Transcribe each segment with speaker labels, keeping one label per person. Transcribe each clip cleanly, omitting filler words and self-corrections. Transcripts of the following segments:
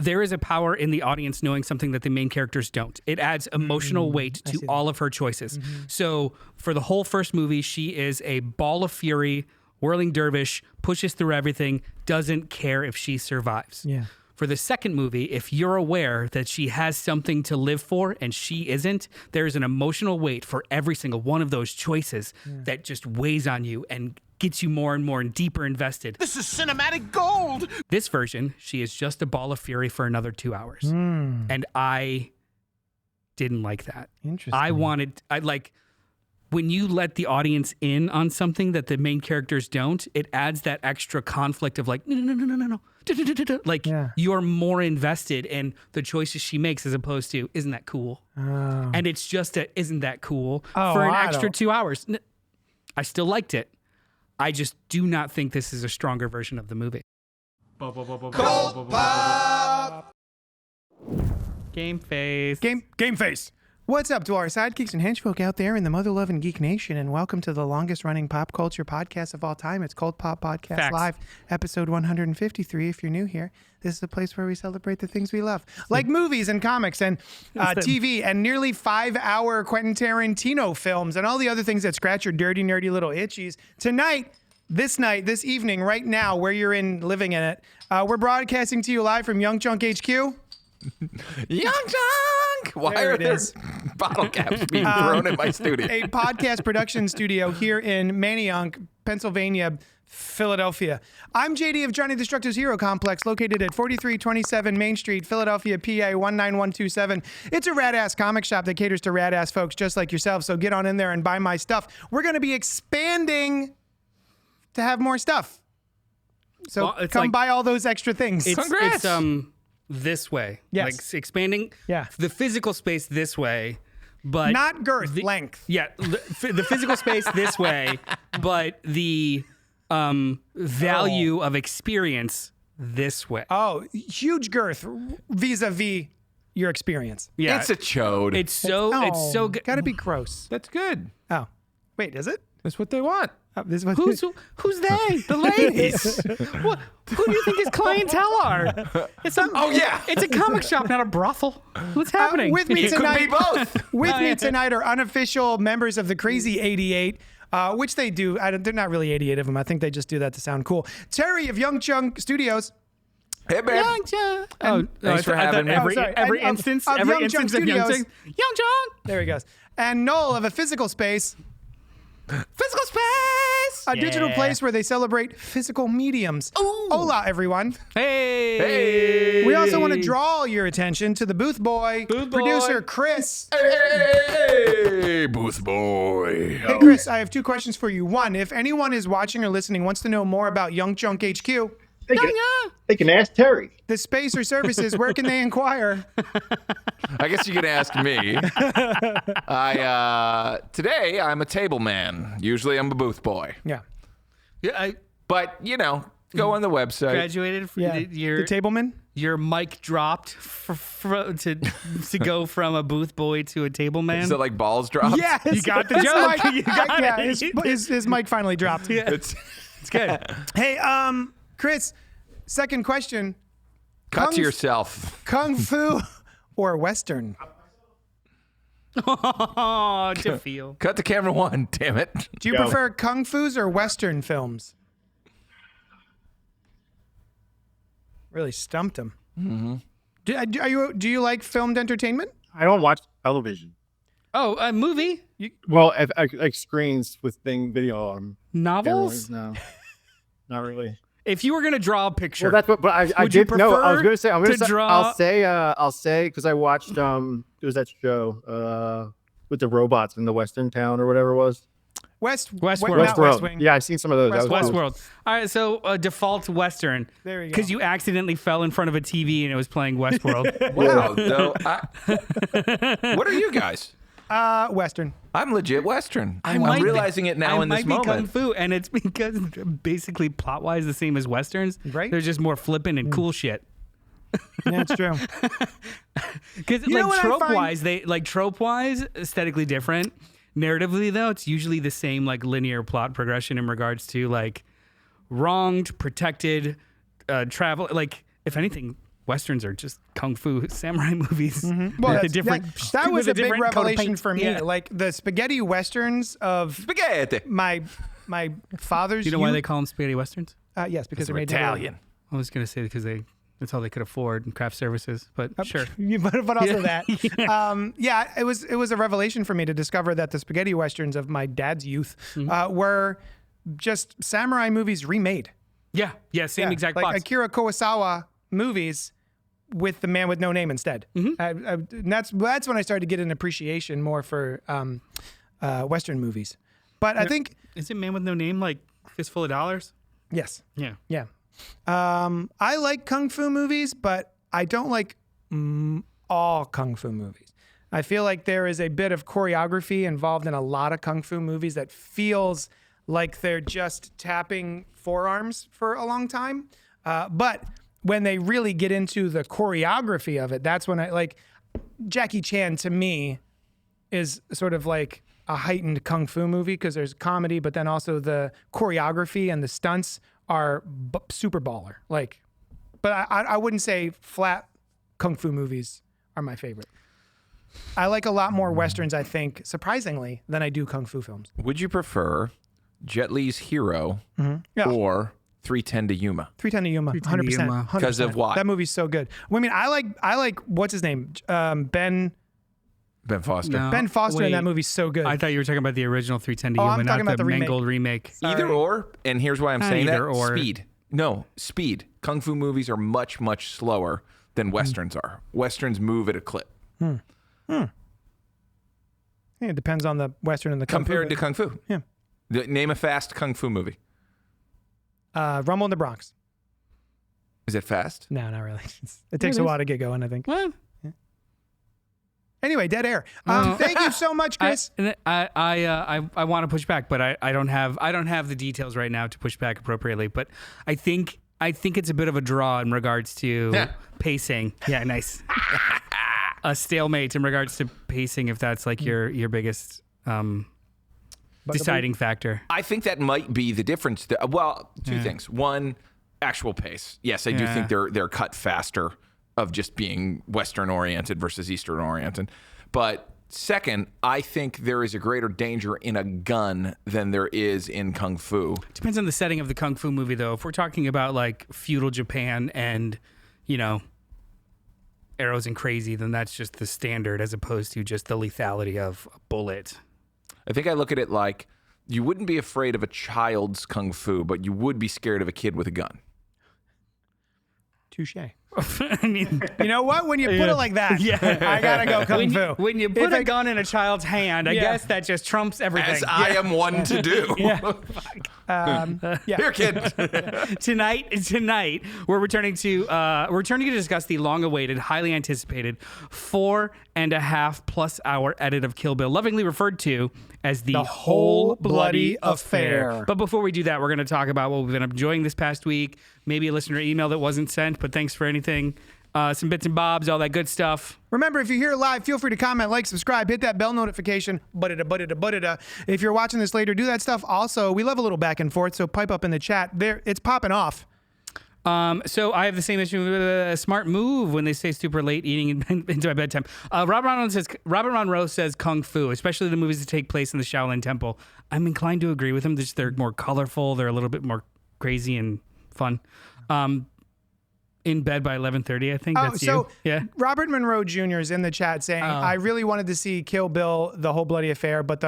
Speaker 1: there is a power in the audience knowing something that the main characters don't. It adds emotional weight to all of her choices. So for the whole first movie, she is a ball of fury, whirling dervish, pushes through everything, doesn't care if she survives.
Speaker 2: Yeah.
Speaker 1: For the second movie, if you're aware that she has something to live for and she isn't, there's an emotional weight for every single one of those choices that just weighs on you and gets you more and more and deeper invested.
Speaker 3: This is cinematic gold!
Speaker 1: This version, she is just a ball of fury for another 2 hours. And I didn't like that.
Speaker 2: Interesting.
Speaker 1: I like, when you let the audience in on something that the main characters don't, it adds that extra conflict of like, no. Like, you're more invested in the choices she makes as opposed to, isn't that cool? And it's just isn't that cool for an extra 2 hours. I still liked it. I just do not think this is a stronger version of the movie. Game face.
Speaker 2: Game face. What's up to our sidekicks and henchfolk out there in the mother-loving geek nation, and welcome to the longest-running pop culture podcast of all time. It's CultPOP Podcast
Speaker 1: Facts.
Speaker 2: Live, episode 153. If you're new here, this is a place where we celebrate the things we love, like movies and comics and TV and nearly 5-hour Quentin Tarantino films and all the other things that scratch your dirty, nerdy little itchies. Tonight, this evening, right now, where you're living in it, we're broadcasting to you live from Young Chunk HQ.
Speaker 4: Young Chunk! Why are there bottle caps being thrown in my studio?
Speaker 2: A podcast production studio here in Manayunk, Pennsylvania, Philadelphia. I'm JD of Johnny Destructo's Hero Complex, located at 4327 Main Street, Philadelphia, PA 19127. It's a rad-ass comic shop that caters to rad-ass folks just like yourself, so get on in there and buy my stuff. We're going to be expanding to have more stuff. So come buy all those extra things.
Speaker 1: Congrats! It's this way.
Speaker 2: Yes.
Speaker 1: Like expanding
Speaker 2: Yeah.
Speaker 1: the physical space this way, but
Speaker 2: Not girth, length.
Speaker 1: Yeah, the physical space this way, but the value of experience this way.
Speaker 2: Oh, huge girth vis-a-vis your experience.
Speaker 1: Yeah,
Speaker 4: It's a chode.
Speaker 1: it's so good.
Speaker 2: Gotta be gross.
Speaker 4: That's good.
Speaker 2: Oh, wait, is it?
Speaker 4: That's what they want.
Speaker 2: Oh, this is what
Speaker 1: Who's they? The ladies. Who do you think his clientele are? It's it's a comic shop, not a brothel. What's happening?
Speaker 2: with me
Speaker 4: It could
Speaker 2: tonight,
Speaker 4: be both.
Speaker 2: With me tonight are unofficial members of the Crazy 88, which they do. They're not really 88 of them. I think they just do that to sound cool. Terry of Young Chunk Studios.
Speaker 4: Hey, babe. Thanks for having me.
Speaker 1: Every instance of Young Chunk. Young Chunk.
Speaker 2: There he goes. And Noel of a Physical Space.
Speaker 4: Physical space.
Speaker 2: A digital place where they celebrate physical mediums.
Speaker 4: Ooh.
Speaker 2: Hola, everyone.
Speaker 1: Hey.
Speaker 2: We also want to draw your attention to the booth boy, producer Chris.
Speaker 4: Hey, booth boy.
Speaker 2: Hey, Chris, I have 2 questions for you. One, if anyone is watching or listening wants to know more about Young Chunk HQ,
Speaker 5: They can ask Terry.
Speaker 2: the space or services, where can they inquire?
Speaker 4: I guess you could ask me. Today I'm a table man. Usually I'm a booth boy.
Speaker 2: Yeah.
Speaker 1: Yeah,
Speaker 4: But, go on the website.
Speaker 1: graduated.
Speaker 2: Yeah.
Speaker 1: Your
Speaker 2: The tableman?
Speaker 1: your mic dropped to go from a booth boy to a table man.
Speaker 4: Is it like balls dropped?
Speaker 2: Yes.
Speaker 1: You got the
Speaker 2: His
Speaker 1: joke.
Speaker 2: mic-
Speaker 1: You got
Speaker 2: yeah,
Speaker 1: it.
Speaker 2: his mic finally dropped.
Speaker 1: Yeah.
Speaker 4: It's
Speaker 1: good.
Speaker 2: Hey, Chris, second question.
Speaker 4: cut to yourself.
Speaker 2: Kung Fu or Western?
Speaker 1: Oh, to feel.
Speaker 4: Cut to camera 1, damn it.
Speaker 2: Do you prefer Kung Fu's or Western films? Really stumped him. Mm-hmm. Do you like filmed entertainment?
Speaker 5: I don't watch television.
Speaker 1: Oh, a movie?
Speaker 5: Well, like screens with video on.
Speaker 1: Novels?
Speaker 5: No, not really.
Speaker 1: If you were going to draw a picture.
Speaker 5: Well, that's what. But I
Speaker 1: Would you
Speaker 5: did. No, I was
Speaker 1: prefer
Speaker 5: going to say. I'm going
Speaker 1: to
Speaker 5: to
Speaker 1: draw-
Speaker 5: I'll say because I watched. There was that show with the robots in the Western town or whatever it was.
Speaker 1: Westworld.
Speaker 2: Not West Wing.
Speaker 5: Yeah, I've seen some of those. That was cool.
Speaker 1: Westworld. All right, so default Western.
Speaker 2: There we go.
Speaker 1: Because you accidentally fell in front of a TV and it was playing Westworld.
Speaker 4: Wow. What are you guys?
Speaker 2: Western.
Speaker 4: I'm legit Western. I'm
Speaker 1: might be-
Speaker 4: realizing it now in this
Speaker 1: might be Kung
Speaker 4: moment.
Speaker 1: Fu, and it's because basically plot-wise the same as Westerns.
Speaker 2: Right.
Speaker 1: They're just more flippant and cool shit.
Speaker 2: Yeah, it's true.
Speaker 1: Because
Speaker 2: know what I
Speaker 1: trope-wise, aesthetically different. Narratively, though, it's usually the same like linear plot progression in regards to like wronged, protected, travel. Like if anything, Westerns are just kung fu samurai movies.
Speaker 2: Well,
Speaker 1: with
Speaker 2: that was
Speaker 1: with
Speaker 2: a big
Speaker 1: different coat of
Speaker 2: revelation
Speaker 1: paint.
Speaker 2: for me.
Speaker 1: Yeah.
Speaker 2: Like the spaghetti westerns of
Speaker 4: Spaghetti.
Speaker 2: my father's.
Speaker 1: You know why
Speaker 2: youth.
Speaker 1: they call them spaghetti westerns?
Speaker 2: Yes, because
Speaker 4: They're
Speaker 2: they're made
Speaker 4: Italian.
Speaker 1: I was gonna say because that's all they could afford in craft services. But sure.
Speaker 2: but also that. It was a revelation for me to discover that the spaghetti westerns of my dad's youth were just samurai movies remade.
Speaker 1: Yeah. Same exact
Speaker 2: like
Speaker 1: plots.
Speaker 2: Akira Kurosawa movies with the man with no name instead. And that's when I started to get an appreciation more for Western movies. But I think
Speaker 1: Is it Man with No Name like Fistful of Dollars?
Speaker 2: yes,
Speaker 1: Yeah.
Speaker 2: yeah. I like kung fu movies, but I don't like all kung fu movies. I feel like there is a bit of choreography involved in a lot of kung fu movies that feels like they're just tapping forearms for a long time. But when they really get into the choreography of it, that's when I like Jackie Chan to me is sort of like a heightened kung fu movie because there's comedy, but then also the choreography and the stunts are super baller. Like, but I wouldn't say flat kung fu movies are my favorite. I like a lot more Westerns, I think, surprisingly, than I do kung fu films.
Speaker 4: Would you prefer Jet Li's Hero or 310 to Yuma?
Speaker 2: 310 to Yuma,
Speaker 1: 310 to
Speaker 2: 100%.
Speaker 1: Yuma.
Speaker 2: 100%.
Speaker 4: Because of what?
Speaker 2: That movie's so good. I mean, I like what's his name? Ben
Speaker 4: Foster.
Speaker 1: No.
Speaker 2: Ben Foster in
Speaker 1: Wait.
Speaker 2: that movie's so good.
Speaker 1: I thought you were talking about the original 310 to
Speaker 2: Oh,
Speaker 1: Yuma,
Speaker 2: I'm
Speaker 1: not
Speaker 2: talking about
Speaker 1: the
Speaker 2: the remake.
Speaker 1: mangled remake.
Speaker 4: Either or, and here's why I'm saying that.
Speaker 1: either or.
Speaker 4: Speed. No, speed. Kung fu movies are much, much slower than Westerns are. Westerns move at a clip.
Speaker 2: Yeah, it depends on the Western and the kung
Speaker 4: Compared
Speaker 2: fu.
Speaker 4: to Kung Fu.
Speaker 2: Yeah.
Speaker 4: Name a fast Kung Fu movie.
Speaker 2: Rumble in the Bronx.
Speaker 4: Is it fast?
Speaker 2: No, not really. It takes a while to get going, I think.
Speaker 1: What?
Speaker 2: Anyway, dead air. Thank you so much, Chris.
Speaker 1: I want to push back, but I don't have the details right now to push back appropriately. But I think it's a bit of a draw in regards to pacing. Yeah, nice. A stalemate in regards to pacing, if that's like your biggest deciding factor.
Speaker 4: I think that might be the difference. Well, two things. One, actual pace. Yes, I do think they're cut faster of just being Western oriented versus Eastern oriented. But second, I think there is a greater danger in a gun than there is in Kung Fu.
Speaker 1: Depends on the setting of the kung fu movie, though. If we're talking about like feudal Japan and, arrows and crazy, then that's just the standard as opposed to just the lethality of a bullet.
Speaker 4: I think I look at it like you wouldn't be afraid of a child's Kung Fu, but you would be scared of a kid with a gun.
Speaker 2: Touche.
Speaker 1: I mean,
Speaker 2: You know what? When you put it like that, I gotta go kung fu.
Speaker 1: when you put a gun in a child's hand, I guess that just trumps everything.
Speaker 4: As I am one to do. Here, kid.
Speaker 1: Tonight, we're returning to discuss the long-awaited, highly anticipated 4.5+ hour edit of Kill Bill, lovingly referred to as the whole bloody affair. But before we do that, we're going to talk about what we've been enjoying this past week. Maybe a listener email that wasn't sent, but thanks for anything. Some bits and bobs, all that good stuff.
Speaker 2: Remember, if you're here live, feel free to comment, like, subscribe, hit that bell notification. But if you're watching this later, do that stuff. Also, we love a little back and forth, so pipe up in the chat. There, it's popping off.
Speaker 1: So I have the same issue with a smart move when they stay super late eating into my bedtime. Robert Monroe says Kung Fu, especially the movies that take place in the Shaolin Temple. I'm inclined to agree with him. They're more colorful. They're a little bit more crazy and fun. In bed by 11:30, I think. That's you. Yeah.
Speaker 2: Robert Monroe Jr. is in the chat saying, I really wanted to see Kill Bill, the whole bloody affair, but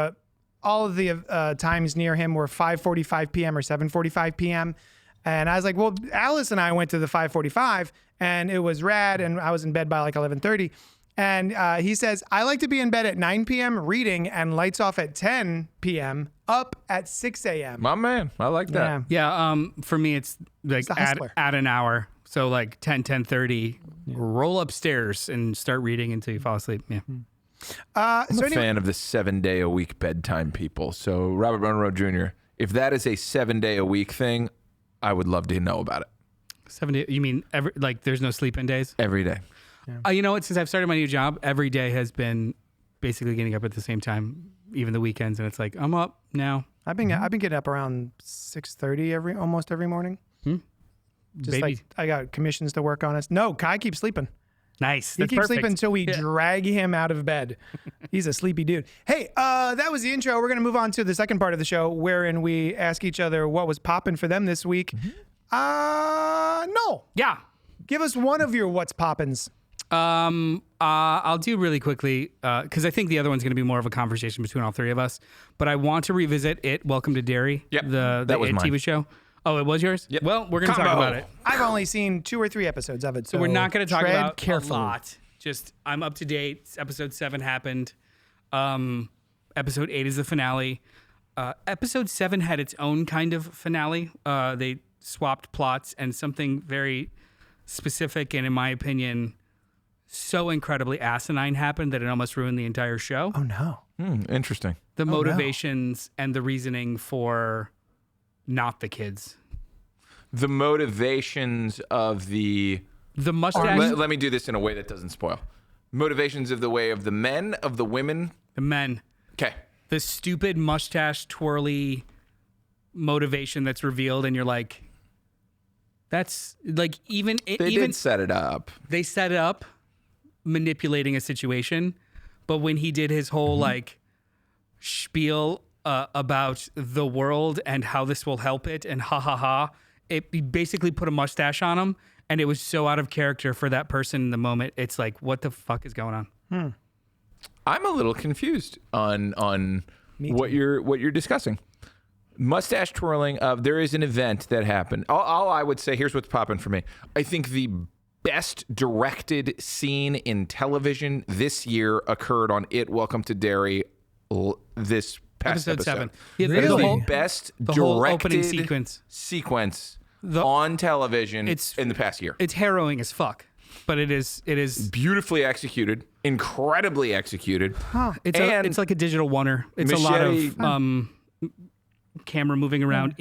Speaker 2: all of the times near him were 5:45 p.m. or 7:45 p.m. And I was like, well, Alice and I went to the 5:45 and it was rad. And I was in bed by like 11:30. And he says, I like to be in bed at 9 p.m. reading and lights off at 10 p.m. up at 6 a.m.
Speaker 4: My man. I like that.
Speaker 2: Yeah.
Speaker 1: Yeah. For me, it's like
Speaker 2: the hustler.
Speaker 1: add an hour. So like 10:30, roll upstairs and start reading until you fall asleep. Yeah.
Speaker 4: I'm a fan of the 7-day-a-week bedtime people. So Robert Monroe Jr., if that is a 7-day-a-week thing, I would love to know about it.
Speaker 1: 70. You mean there's no sleep in days?
Speaker 4: Every day.
Speaker 1: You know what? Since I've started my new job, every day has been basically getting up at the same time, even the weekends, and it's like I'm up now.
Speaker 2: I've been getting up around 6:30 almost every morning. Just
Speaker 1: Baby.
Speaker 2: like I got commissions to work on us. No, Kai keeps sleeping.
Speaker 1: Nice.
Speaker 2: He
Speaker 1: That's
Speaker 2: keeps
Speaker 1: perfect.
Speaker 2: sleeping until we drag him out of bed. He's a sleepy dude. Hey, that was the intro. We're going to move on to the second part of the show, wherein we ask each other what was popping for them this week. No.
Speaker 1: Yeah.
Speaker 2: Give us one of your what's poppins.
Speaker 1: I'll do really quickly because I think the other one's going to be more of a conversation between all three of us. But I want to revisit It. Welcome to Derry.
Speaker 4: Yep,
Speaker 1: The
Speaker 4: that was
Speaker 1: It
Speaker 4: mine.
Speaker 1: TV show. Oh, it was yours?
Speaker 4: Yep.
Speaker 1: Well, we're going to talk
Speaker 4: Combo.
Speaker 1: about it.
Speaker 2: I've only seen 2 or 3 episodes of it, so
Speaker 1: So we're not going to talk
Speaker 2: tread
Speaker 1: about
Speaker 2: carefully.
Speaker 1: a lot. Just I'm up to date. Episode 7 happened. Episode 8 is the finale. Episode 7 had its own kind of finale. They swapped plots and something very specific and, in my opinion, so incredibly asinine happened that it almost ruined the entire show.
Speaker 2: Oh no.
Speaker 4: Interesting.
Speaker 1: The motivations and the reasoning for not the kids.
Speaker 4: The motivations of the...
Speaker 1: mustache.
Speaker 4: Let me do this in a way that doesn't spoil. Motivations of the way of the men, of the women.
Speaker 1: The men.
Speaker 4: Okay.
Speaker 1: The stupid mustache twirly motivation that's revealed, and you're like, that's like even
Speaker 4: They did set it up.
Speaker 1: they set it up manipulating a situation, but when he did his whole like spiel about the world and how this will help it and ha ha ha, he basically put a mustache on him, and it was so out of character for that person in the moment. It's like, what the fuck is going on?
Speaker 4: I'm a little confused on what you're discussing. Mustache twirling. There is an event that happened. All I would say, here's what's popping for me. I think the best directed scene in television this year occurred on It. Welcome to Derry. This past
Speaker 1: Episode 7. Yeah,
Speaker 4: That is
Speaker 2: Really?
Speaker 4: the best
Speaker 1: the whole
Speaker 4: directed
Speaker 1: opening sequence.
Speaker 4: on television
Speaker 1: It's-
Speaker 4: in the past year.
Speaker 1: It's harrowing as fuck, but it is
Speaker 4: Beautifully executed, incredibly executed.
Speaker 1: it's like a digital oneer. It's a lot of camera moving around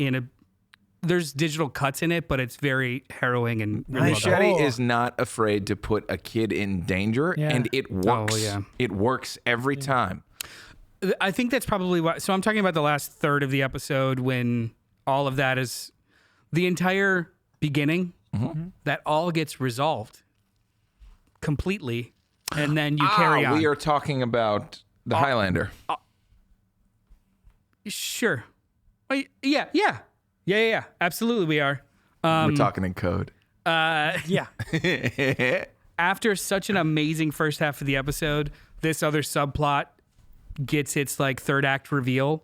Speaker 1: there's digital cuts in it, but it's very harrowing and really well done.
Speaker 4: Machete is not afraid to put a kid in danger,
Speaker 2: Yeah.
Speaker 4: and it works.
Speaker 1: Oh, yeah.
Speaker 4: It works every time.
Speaker 1: I think that's probably why. So I'm talking about the last third of the episode when all of that is the entire beginning. That all gets resolved completely, and then you carry on.
Speaker 4: We are talking about the Highlander.
Speaker 1: Sure. Yeah. Absolutely, we are.
Speaker 4: We're talking in code.
Speaker 2: Yeah.
Speaker 1: After such an amazing first half of the episode, this other subplot gets its like third act reveal,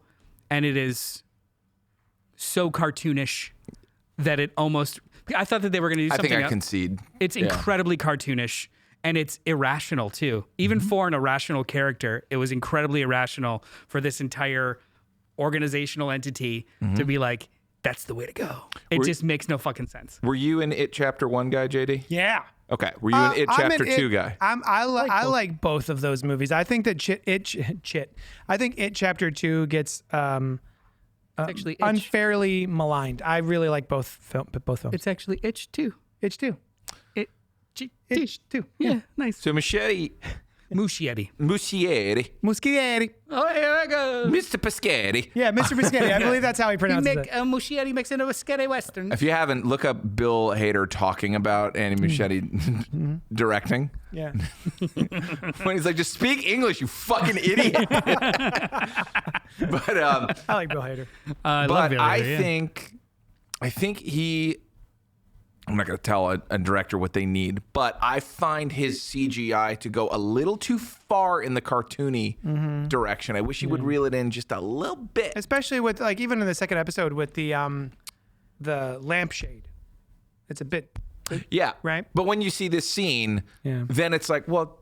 Speaker 1: and it is so cartoonish that it almost. I thought that they were going to do
Speaker 4: I
Speaker 1: something.
Speaker 4: think I
Speaker 1: else.
Speaker 4: concede.
Speaker 1: It's incredibly cartoonish, and it's irrational too. Even for an irrational character, it was incredibly irrational for this entire organizational entity to be like, "That's the way to go." It just makes no fucking sense.
Speaker 4: Were you an It Chapter 1 guy, JD?
Speaker 2: Yeah.
Speaker 4: Okay. Were you an It
Speaker 2: I'm
Speaker 4: Chapter
Speaker 2: an
Speaker 4: 2 guy?
Speaker 2: I like both of those movies. I think that I think It Chapter 2 gets
Speaker 1: It's actually itch.
Speaker 2: unfairly maligned. I really like both films.
Speaker 1: It's actually itch too.
Speaker 2: Itch 2. Itch 2.
Speaker 1: Yeah, nice.
Speaker 4: So Machete,
Speaker 1: Muschietti.
Speaker 4: Muschietti,
Speaker 2: Muschietti.
Speaker 1: Oh, here I go.
Speaker 4: Mr. Pescetti.
Speaker 2: Yeah, Mr. Biscotti. I believe that's how he
Speaker 1: He
Speaker 2: pronounces
Speaker 1: make
Speaker 2: it.
Speaker 1: Muschietti makes into a scary western.
Speaker 4: If you haven't, look up Bill Hader talking about Andy Muschietti directing.
Speaker 2: Yeah.
Speaker 4: When he's like, just speak English, you fucking idiot. But
Speaker 2: I like Bill Hader.
Speaker 1: I love
Speaker 4: but
Speaker 1: Bill
Speaker 4: I
Speaker 1: Hader, yeah.
Speaker 4: think he. I'm not going to tell a director what they need, but I find his CGI to go a little too far in the cartoony direction. I wish he would reel it in just a little bit.
Speaker 2: Especially with like even in the second episode with the lampshade. It's a bit
Speaker 4: Yeah.
Speaker 2: Right.
Speaker 4: But when you see this scene,
Speaker 2: Yeah.
Speaker 4: then it's like, well,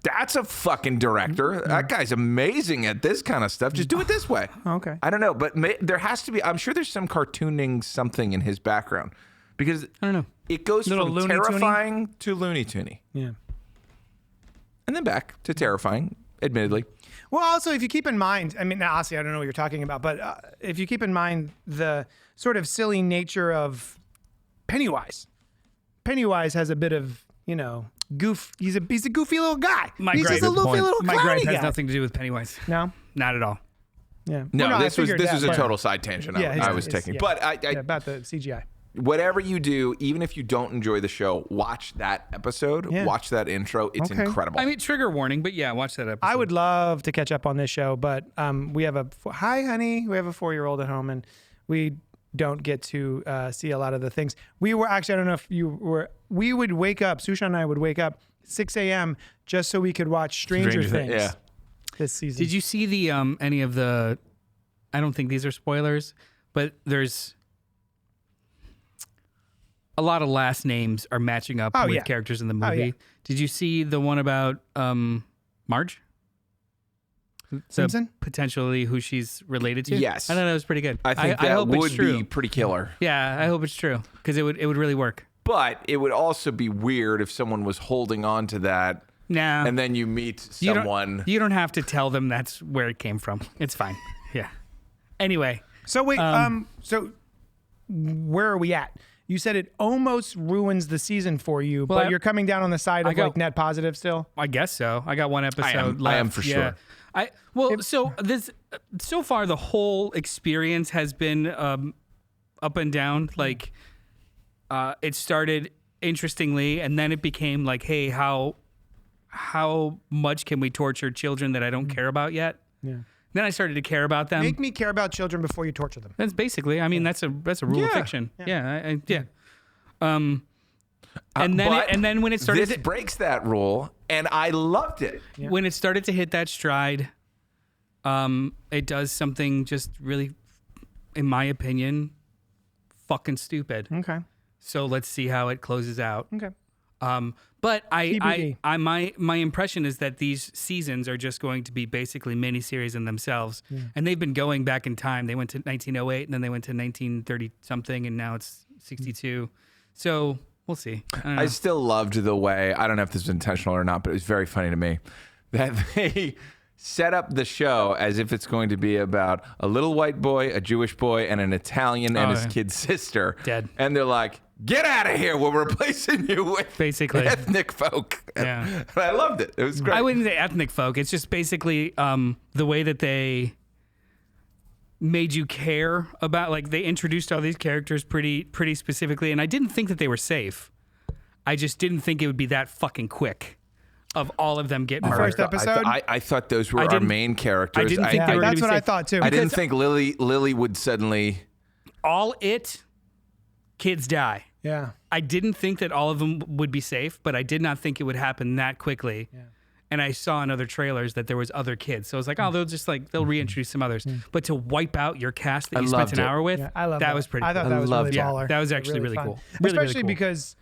Speaker 4: that's a fucking director. That guy's amazing at this kind of stuff. Just do it this way.
Speaker 2: Okay.
Speaker 4: I don't know, but there has to be. I'm sure there's some cartooning something in his background because
Speaker 1: I don't know.
Speaker 4: it goes
Speaker 2: Little
Speaker 4: from
Speaker 2: Looney Toony?
Speaker 4: terrifying to Looney Toony,
Speaker 2: Yeah.
Speaker 4: and then back to terrifying. Admittedly,
Speaker 2: Well, also, if you keep in mind, I mean, honestly, I don't know what you're talking about, but if you keep in mind the sort of silly nature of Pennywise has a bit of, goof. He's a goofy little guy. He's just a
Speaker 4: Good
Speaker 2: goofy
Speaker 4: point.
Speaker 2: little
Speaker 1: My
Speaker 2: clowny
Speaker 1: gripe has
Speaker 2: guy.
Speaker 1: nothing to do with Pennywise.
Speaker 2: No?
Speaker 1: Not at all.
Speaker 2: Yeah.
Speaker 4: no,
Speaker 2: Well, I
Speaker 4: this was
Speaker 2: figured that,
Speaker 4: a
Speaker 2: but-
Speaker 4: total side tangent I was taking.
Speaker 2: yeah.
Speaker 4: But
Speaker 2: Yeah, about the CGI.
Speaker 4: whatever you do, even if you don't enjoy the show, watch that episode.
Speaker 2: Yeah.
Speaker 4: Watch that intro. It's incredible.
Speaker 1: I mean, trigger warning, but yeah, watch that episode.
Speaker 2: I would love to catch up on this show, but we have hi, honey. We have a 4-year-old at home, and we don't get to see a lot of the things. We were actually, I don't know if you were, we would wake up, Sushan and I would wake up 6 a.m. just so we could watch Stranger Things this season.
Speaker 1: Did you see the any of the, I don't think these are spoilers, but there's a lot of last names are matching up with characters in the movie.
Speaker 2: Yeah.
Speaker 1: Did you see the one about Marge?
Speaker 2: Simpson?
Speaker 1: Potentially who she's related to?
Speaker 4: Yes.
Speaker 1: I thought that was pretty good.
Speaker 4: I think that
Speaker 1: hope
Speaker 4: would
Speaker 1: it's true.
Speaker 4: be pretty killer.
Speaker 1: Yeah, I hope it's true because it would really work.
Speaker 4: But it would also be weird if someone was holding on to that
Speaker 1: No.
Speaker 4: and then you meet someone.
Speaker 1: You don't have to tell them that's where it came from. It's fine. Yeah. Anyway.
Speaker 2: So wait, so where are we at? You said it almost ruins the season for you, but you're coming down on the side of like net positive still?
Speaker 1: I guess so. I got one episode left.
Speaker 4: I am for sure.
Speaker 1: So far the whole experience has been up and down. Like it started interestingly, and then it became like, hey, how much can we torture children that I don't care about yet? Yeah. Then I started to care about them.
Speaker 2: Make me care about children before you torture them.
Speaker 1: That's basically. I mean, that's a rule of fiction. Yeah. And then when it started,
Speaker 4: this breaks that rule, and I loved it.
Speaker 1: Yeah. When it started to hit that stride, it does something just really, in my opinion, fucking stupid.
Speaker 2: Okay.
Speaker 1: So let's see how it closes out.
Speaker 2: Okay.
Speaker 1: But my impression is that these seasons are just going to be basically miniseries in themselves, and they've been going back in time. They went to 1908, and then they went to 1930 something, and now it's 62. So we'll see.
Speaker 4: I still loved the way, I don't know if this was intentional or not, but it was very funny to me that they set up the show as if it's going to be about a little white boy, a Jewish boy, and an Italian and his kid's sister.
Speaker 1: Dead.
Speaker 4: And they're like, get out of here. We're replacing you with
Speaker 1: basically
Speaker 4: ethnic folk.
Speaker 1: Yeah.
Speaker 4: And I loved it. It was great.
Speaker 1: I wouldn't say ethnic folk. It's just basically the way that they made you care about, like they introduced all these characters pretty specifically. And I didn't think that they were safe. I just didn't think it would be that fucking quick of all of them getting murdered.
Speaker 2: First episode?
Speaker 4: I thought those were our main characters.
Speaker 1: I didn't think they were
Speaker 2: that's
Speaker 1: gonna
Speaker 2: what
Speaker 1: be
Speaker 2: I
Speaker 1: safe.
Speaker 2: thought too.
Speaker 4: I didn't think Lily would suddenly.
Speaker 1: All kids die.
Speaker 2: Yeah.
Speaker 1: I didn't think that all of them would be safe, but I did not think it would happen that quickly. Yeah. And I saw in other trailers that there was other kids. So I was like, oh, they'll reintroduce some others. But to wipe out your cast that you spent an hour with,
Speaker 2: I love
Speaker 1: that was pretty
Speaker 2: I
Speaker 1: cool.
Speaker 2: thought that was really baller.
Speaker 1: That was actually really
Speaker 2: fun.
Speaker 1: cool. Really,
Speaker 2: Especially
Speaker 1: really cool.
Speaker 2: because,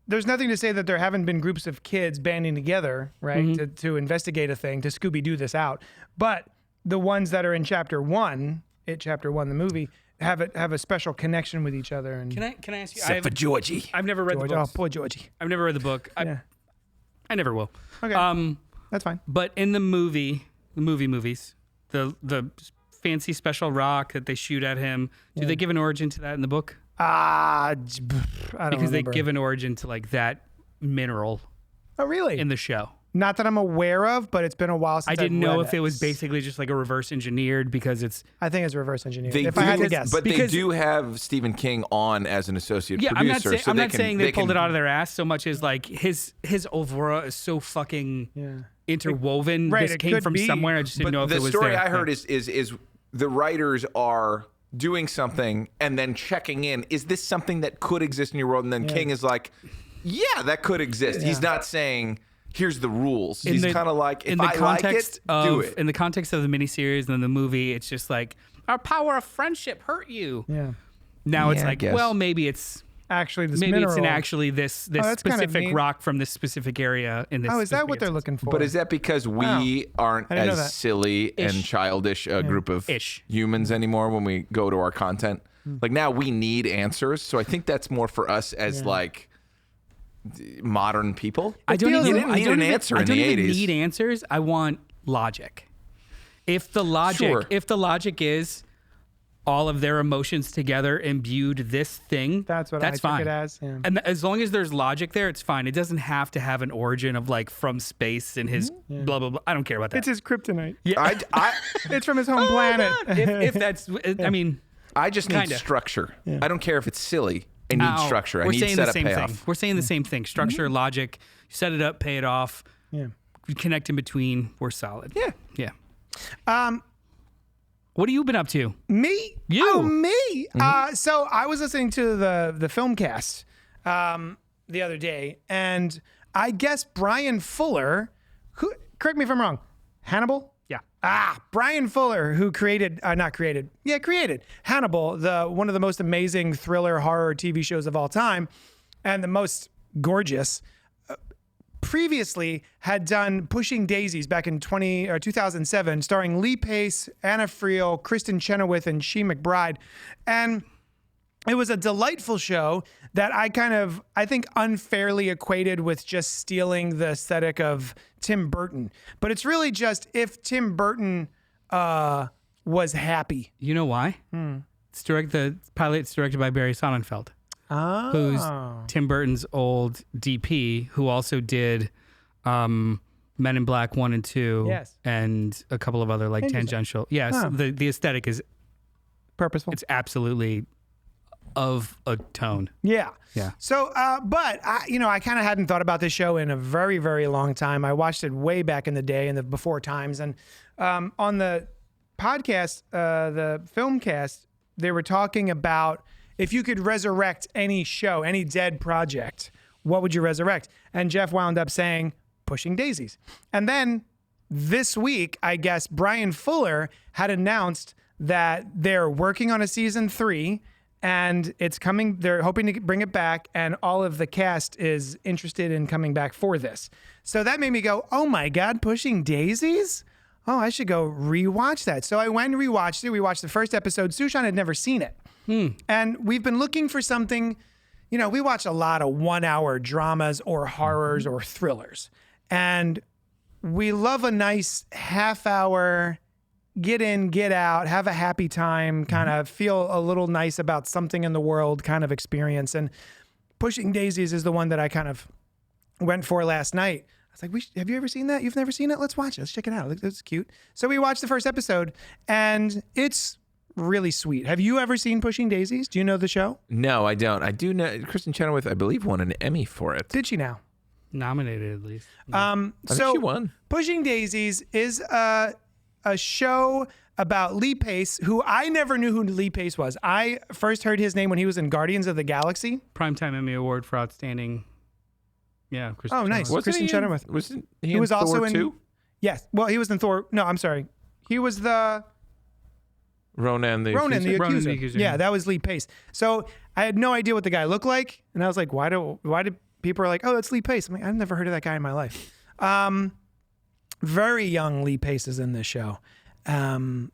Speaker 2: there's nothing to say that there haven't been groups of kids banding together, right, to investigate a thing, to Scooby-Doo this out. But the ones that are in Chapter 1, Chapter 1, the movie, have a special connection with each other. And
Speaker 1: Can I ask you?
Speaker 4: Except for Georgie.
Speaker 1: I've never read the book.
Speaker 2: Oh, poor Georgie.
Speaker 1: I've never read the book. I never will.
Speaker 2: Okay. That's fine.
Speaker 1: But in the movies, the fancy special rock that they shoot at him, do they give an origin to that in the book?
Speaker 2: I don't
Speaker 1: Because
Speaker 2: remember.
Speaker 1: they give an origin to like that mineral
Speaker 2: Oh, really?
Speaker 1: in the show.
Speaker 2: Not that I'm aware of, but it's been a while since
Speaker 1: I didn't
Speaker 2: I've
Speaker 1: know
Speaker 2: read
Speaker 1: if it was basically just like a reverse engineered because it's
Speaker 2: I think it's reverse engineered.
Speaker 4: They
Speaker 2: If
Speaker 4: do,
Speaker 2: I had to guess.
Speaker 4: but they
Speaker 1: Because-
Speaker 4: do have Stephen King on as an associate
Speaker 1: I'm not,
Speaker 4: producer.
Speaker 1: I'm not saying they pulled
Speaker 4: can-
Speaker 1: it out of their ass so much as like his oeuvre is so fucking interwoven.
Speaker 2: Right,
Speaker 1: This
Speaker 2: it
Speaker 1: came
Speaker 2: could
Speaker 1: from
Speaker 2: be.
Speaker 1: somewhere. I just didn't
Speaker 4: But
Speaker 1: know if
Speaker 4: the
Speaker 1: it was
Speaker 4: story
Speaker 1: there.
Speaker 4: I heard is the writers are doing something and then checking in. Is this something that could exist in your world? And then King is like, yeah, that could exist. He's not saying, here's the rules. He's kind of like, if I like it, do it.
Speaker 1: In the context of the miniseries and then the movie, it's just like, our power of friendship hurt you.
Speaker 2: Yeah.
Speaker 1: Now it's
Speaker 4: Yeah, I
Speaker 1: like,
Speaker 4: guess.
Speaker 1: well, maybe it's
Speaker 2: Actually, this
Speaker 1: maybe
Speaker 2: mineral.
Speaker 1: it's actually this
Speaker 2: that's kinda
Speaker 1: specific
Speaker 2: neat.
Speaker 1: rock from this specific area in this.
Speaker 2: Oh, is that what
Speaker 1: specific
Speaker 2: they're looking for?
Speaker 4: But is that because we aren't
Speaker 2: I didn't know that.
Speaker 4: as silly and childish a group of
Speaker 1: Ish.
Speaker 4: humans anymore when we go to our content? Like now we need answers. So I think that's more for us as like modern people.
Speaker 1: I don't
Speaker 2: feels-
Speaker 1: even
Speaker 2: You didn't
Speaker 4: need an answer
Speaker 1: I
Speaker 4: in
Speaker 1: don't
Speaker 4: the
Speaker 1: even
Speaker 4: 80s.
Speaker 1: need answers. I want logic. If the logic is all of their emotions together imbued this thing,
Speaker 2: That's what I took
Speaker 1: fine.
Speaker 2: it as, yeah.
Speaker 1: And as long as there's logic there, it's fine. It doesn't have to have an origin of like from space and his blah blah blah. I don't care about that.
Speaker 2: It's his kryptonite.
Speaker 1: yeah.
Speaker 4: I
Speaker 2: It's from his home planet.
Speaker 1: if that's, I mean,
Speaker 4: I just need
Speaker 1: Kinda.
Speaker 4: structure. I don't care if it's silly. I need structure. I
Speaker 1: We're
Speaker 4: need
Speaker 1: saying
Speaker 4: setup
Speaker 1: the same
Speaker 4: payoff.
Speaker 1: thing. We're saying the same thing. Structure, logic. Set it up, pay it off.
Speaker 2: Yeah.
Speaker 1: We connect in between. We're solid.
Speaker 4: Yeah.
Speaker 1: Yeah. What have you been up to?
Speaker 2: Me?
Speaker 1: You.
Speaker 2: Oh, me. So I was listening to the film cast the other day, and I guess Brian Fuller, who, correct me if I'm wrong, Hannibal?
Speaker 1: Yeah.
Speaker 2: Brian Fuller, who created Hannibal, one of the most amazing thriller horror TV shows of all time, and the most gorgeous. Previously had done Pushing Daisies back in 2007, starring Lee Pace, Anna Friel, Kristen Chenoweth, and She McBride. And it was a delightful show that I think unfairly equated with just stealing the aesthetic of Tim Burton. But it's really just if Tim Burton was happy.
Speaker 1: You know why? The pilot's directed by Barry Sonnenfeld. Who's Tim Burton's old DP, who also did Men in Black 1 and 2,
Speaker 2: Yes.
Speaker 1: and a couple of other tangential. Yes, the aesthetic is
Speaker 2: Purposeful.
Speaker 1: it's absolutely of a tone.
Speaker 2: Yeah.
Speaker 1: Yeah.
Speaker 2: So, but I kind of hadn't thought about this show in a very, very long time. I watched it way back in the day, in the before times, and on the podcast, the film cast, they were talking about if you could resurrect any show, any dead project, what would you resurrect? And Jeff wound up saying Pushing Daisies. And then this week, I guess Brian Fuller had announced that they're working on a season 3 and it's coming. They're hoping to bring it back, and all of the cast is interested in coming back for this. So that made me go, oh my God, Pushing Daisies? Oh, I should go rewatch that. So I went and rewatched it. We watched the first episode. Sushan had never seen it. And we've been looking for something, we watch a lot of 1-hour dramas or horrors or thrillers. And we love a nice half-hour, get in, get out, have a happy time, kind of feel a little nice about something in the world kind of experience. And Pushing Daisies is the one that I kind of went for last night. I was like, have you ever seen that? You've never seen it? Let's watch it. Let's check it out. It's cute. So we watched the first episode, and it's really sweet. Have you ever seen Pushing Daisies? Do you know the show?
Speaker 4: No, I don't. I do know Kristen Chenoweth, I believe, won an Emmy for it.
Speaker 2: Did she now?
Speaker 1: Nominated at least.
Speaker 4: I think she won.
Speaker 2: Pushing Daisies is a show about Lee Pace, who I never knew who Lee Pace was. I first heard his name when he was in Guardians of the Galaxy.
Speaker 1: Primetime Emmy Award for Outstanding. Yeah.
Speaker 2: Oh, nice.
Speaker 4: Wasn't
Speaker 2: Kristen
Speaker 4: he in-
Speaker 2: Chenoweth.
Speaker 4: Wasn't he,
Speaker 2: He
Speaker 4: in
Speaker 2: was also
Speaker 4: Thor
Speaker 2: in
Speaker 4: 2?
Speaker 2: Yes. Well, he was in Thor. No, I'm sorry. He was the
Speaker 4: Ronan the
Speaker 2: Ronan the
Speaker 4: Accuser?
Speaker 1: Ronan
Speaker 2: Accuser.
Speaker 1: the Accuser,
Speaker 2: Yeah,
Speaker 1: yeah.
Speaker 2: that was Lee Pace. So I had no idea what the guy looked like, and I was like, why did people are like, oh, that's Lee Pace? I'm like, I've never heard of that guy in my life. Very young Lee Pace is in this show.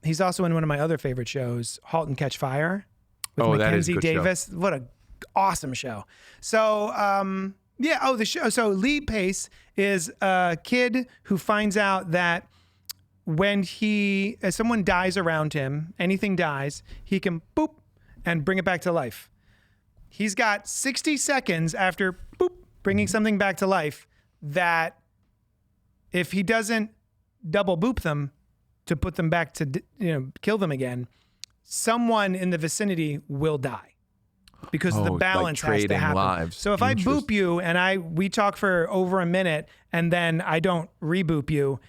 Speaker 2: He's also in one of my other favorite shows, *Halt and Catch Fire* with
Speaker 4: Oh, that is a
Speaker 2: Mackenzie
Speaker 4: good show.
Speaker 2: Davis. What a awesome show. So the show. So Lee Pace is a kid who finds out that when someone dies around him, anything dies, he can boop and bring it back to life. He's got 60 seconds after boop bringing something back to life that if he doesn't double boop them to put them back to kill them again, someone in the vicinity will die because the
Speaker 4: like
Speaker 2: balance has to
Speaker 4: trading
Speaker 2: happen.
Speaker 4: lives.
Speaker 2: So if I boop you and we talk for over a minute and then I don't reboop you,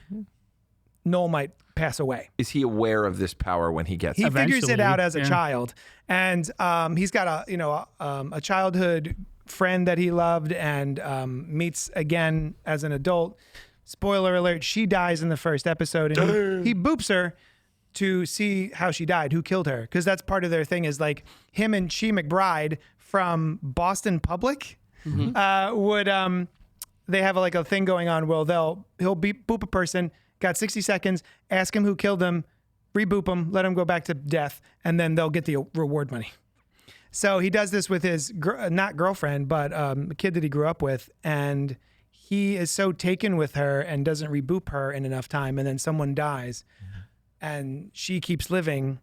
Speaker 2: Noel might pass away.
Speaker 4: Is he aware of this power when he gets
Speaker 2: He
Speaker 4: it?
Speaker 2: figures it
Speaker 1: Eventually,
Speaker 2: out as a
Speaker 1: yeah.
Speaker 2: child, and he's got a childhood friend that he loved, and meets again as an adult. Spoiler alert: she dies in the first episode, and he boops her to see how she died, who killed her, because that's part of their thing. Is like him and She McBride from Boston Public would they have like a thing going on. Well, he'll boop a person. Got 60 seconds, ask him who killed them, reboop him, let him go back to death, and then they'll get the reward money. So he does this with his, not girlfriend, but a kid that he grew up with, and he is so taken with her and doesn't reboop her in enough time, and then someone dies, and she keeps living,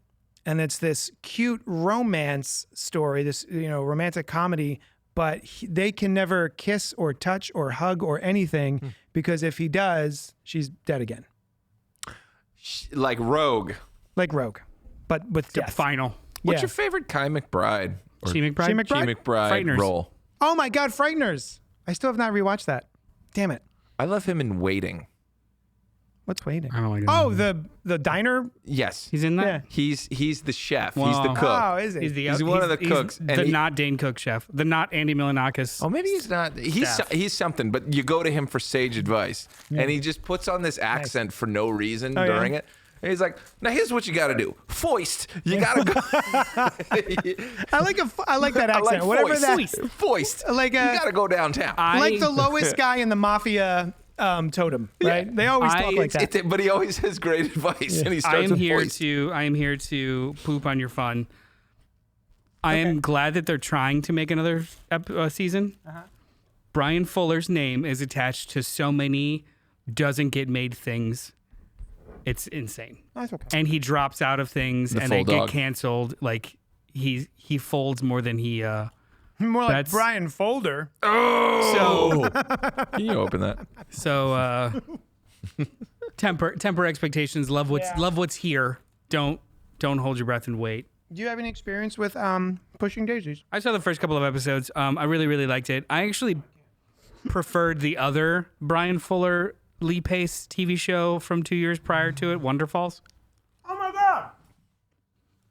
Speaker 2: and it's this cute romance story, this romantic comedy, but they can never kiss or touch or hug or anything because if he does, she's dead again.
Speaker 4: Like Rogue.
Speaker 2: Like Rogue, but with death.
Speaker 1: Final.
Speaker 4: What's
Speaker 2: Yeah.
Speaker 4: your favorite Kai McBride? Or
Speaker 1: She McBride?
Speaker 2: She McBride?
Speaker 4: Chi McBride
Speaker 1: Frighteners.
Speaker 4: role?
Speaker 2: Oh my God, Frighteners. I still have not rewatched that. Damn it.
Speaker 4: I love him in Waiting.
Speaker 2: What's waiting?
Speaker 1: I don't like
Speaker 2: Oh, the diner.
Speaker 4: Yes.
Speaker 1: He's in that?
Speaker 2: Yeah.
Speaker 4: He's the chef. He's
Speaker 1: Wow.
Speaker 4: the cook.
Speaker 2: Oh, is he?
Speaker 1: He's
Speaker 4: He's one of the cooks, and
Speaker 1: The
Speaker 4: he-
Speaker 1: not Dane Cook chef. The not Andy Milanakis.
Speaker 4: Oh, maybe he's not. He's something, but you go to him for sage advice, and he just puts on this accent for no reason
Speaker 2: Oh,
Speaker 4: during
Speaker 2: yeah?
Speaker 4: it. And he's like, "Now here's what you got to do: foist. You got to go."
Speaker 2: I like that
Speaker 4: I
Speaker 2: accent.
Speaker 4: like
Speaker 2: Whatever
Speaker 4: foist.
Speaker 2: that.
Speaker 4: Foist.
Speaker 2: Like
Speaker 4: you
Speaker 2: a-
Speaker 4: got to go downtown.
Speaker 2: Like the lowest guy in the mafia totem, right? They always talk like that.
Speaker 4: But he always has great advice, and he starts
Speaker 1: I am
Speaker 4: with
Speaker 1: here
Speaker 4: foist.
Speaker 1: to poop on your fun. I am glad that they're trying to make another season. Brian Fuller's name is attached to so many doesn't get made things. It's insane.
Speaker 2: That's okay.
Speaker 1: And he drops out of things
Speaker 4: The
Speaker 1: and they
Speaker 4: full
Speaker 1: get
Speaker 4: dog.
Speaker 1: canceled. Like he folds more than he
Speaker 2: More like
Speaker 1: That's-
Speaker 2: Brian Folder.
Speaker 4: Oh, can you open that?
Speaker 1: so temper expectations, love what's here. Don't hold your breath and wait.
Speaker 2: Do you have any experience with pushing daisies?
Speaker 1: I saw the first couple of episodes. I really, really liked it. I actually preferred the other Brian Fuller Lee Pace TV show from 2 years prior to it, Wonder Falls.
Speaker 2: Oh my God,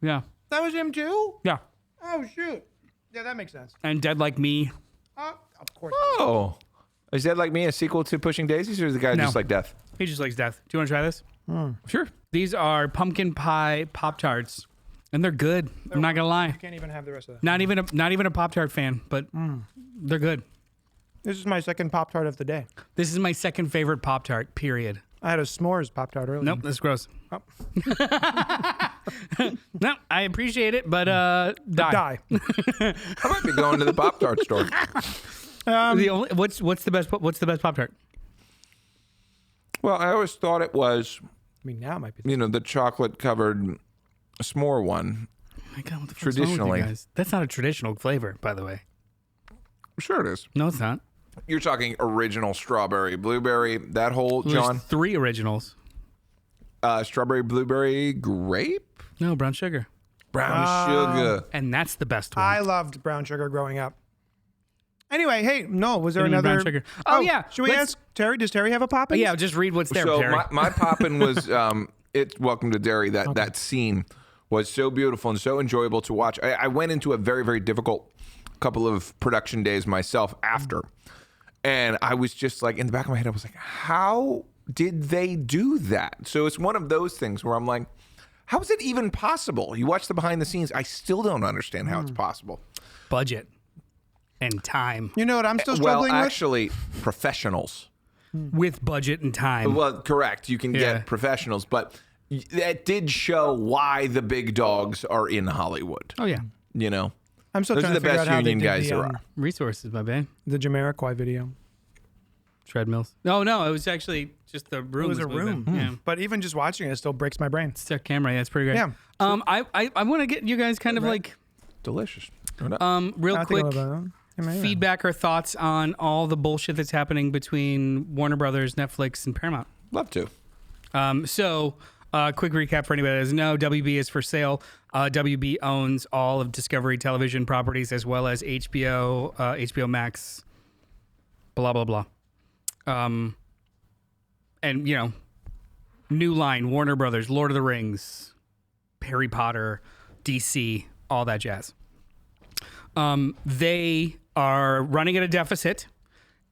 Speaker 1: Yeah.
Speaker 2: that was him too.
Speaker 1: Yeah.
Speaker 2: Oh shoot. Yeah, that makes sense.
Speaker 1: And Dead Like Me.
Speaker 2: Of course.
Speaker 4: Oh, is that like me a sequel to Pushing Daisies, or is the guy
Speaker 1: No.
Speaker 4: just like death?
Speaker 1: He just likes death. Do you want to try this?
Speaker 4: Sure.
Speaker 1: These are pumpkin pie Pop-Tarts. And they're good. I'm not going to lie.
Speaker 2: Can't even have the rest of that.
Speaker 1: Not even a Pop-Tart fan, but they're good.
Speaker 2: This is my second Pop-Tart of the day.
Speaker 1: This is my second favorite Pop-Tart, period.
Speaker 2: I had a s'mores Pop-Tart earlier.
Speaker 1: Nope, that's gross.
Speaker 2: Oh.
Speaker 1: No, I appreciate it, but die.
Speaker 2: Die.
Speaker 4: I might be going to the Pop-Tart store.
Speaker 1: What's the best Pop-Tart?
Speaker 4: Well, I always thought it was,
Speaker 2: I mean, now it might be.
Speaker 4: the chocolate-covered s'more one.
Speaker 1: Oh my God, what the fuck's wrong with you
Speaker 4: Traditionally.
Speaker 1: guys? That's not a traditional flavor, by the way.
Speaker 4: Sure it is.
Speaker 1: No, it's not.
Speaker 4: You're talking original strawberry, blueberry, that whole,
Speaker 1: There's
Speaker 4: John?
Speaker 1: 3 originals.
Speaker 4: Strawberry, blueberry, grape?
Speaker 1: No, brown sugar.
Speaker 4: Brown sugar.
Speaker 1: And that's the best one.
Speaker 2: I loved brown sugar growing up. Anyway, hey, no, was there
Speaker 1: Cinnamon brown
Speaker 2: another?
Speaker 1: sugar. Oh, yeah,
Speaker 2: Should we
Speaker 1: let's-
Speaker 2: ask Terry? Does Terry have a Poppin?
Speaker 1: Yeah, just read what's there,
Speaker 4: So
Speaker 1: Terry.
Speaker 4: my Poppin was, it's Welcome to Derry. That scene was so beautiful and so enjoyable to watch. I went into a very, very difficult couple of production days myself after. And I was just like, in the back of my head, I was like, how did they do that? So it's one of those things where I'm like, how is it even possible? You watch the behind the scenes, I still don't understand how it's possible.
Speaker 1: Budget and time.
Speaker 2: You know what I'm still
Speaker 4: Well,
Speaker 2: struggling with?
Speaker 4: actually, professionals.
Speaker 1: With budget and time.
Speaker 4: Well, correct. You can
Speaker 1: Yeah.
Speaker 4: get professionals, but that did show why the big dogs are in Hollywood.
Speaker 1: Oh, yeah.
Speaker 4: You know,
Speaker 2: I'm still
Speaker 4: those are
Speaker 2: trying
Speaker 4: the
Speaker 2: to figure
Speaker 4: best
Speaker 2: out how they
Speaker 4: union
Speaker 2: did
Speaker 4: guys
Speaker 2: the,
Speaker 4: there are.
Speaker 1: Resources, my man.
Speaker 2: the Jamiroquai video.
Speaker 1: Treadmills. No, it was actually just the room.
Speaker 2: It was a
Speaker 1: moving.
Speaker 2: room.
Speaker 1: Yeah.
Speaker 2: But even just watching it still breaks my brain.
Speaker 1: It's a camera. Yeah, it's pretty great.
Speaker 2: Yeah.
Speaker 1: I want to get you guys kind of like
Speaker 4: Delicious.
Speaker 1: real
Speaker 2: I think
Speaker 1: quick
Speaker 2: about that. Yeah, yeah.
Speaker 1: feedback or thoughts on all the bullshit that's happening between Warner Brothers, Netflix, and Paramount.
Speaker 4: Love to.
Speaker 1: Quick recap for anybody that doesn't know, WB is for sale. WB owns all of Discovery Television properties as well as HBO, HBO Max, blah, blah, blah. And, you know, New Line, Warner Brothers, Lord of the Rings, Harry Potter, DC, all that jazz. They are running at a deficit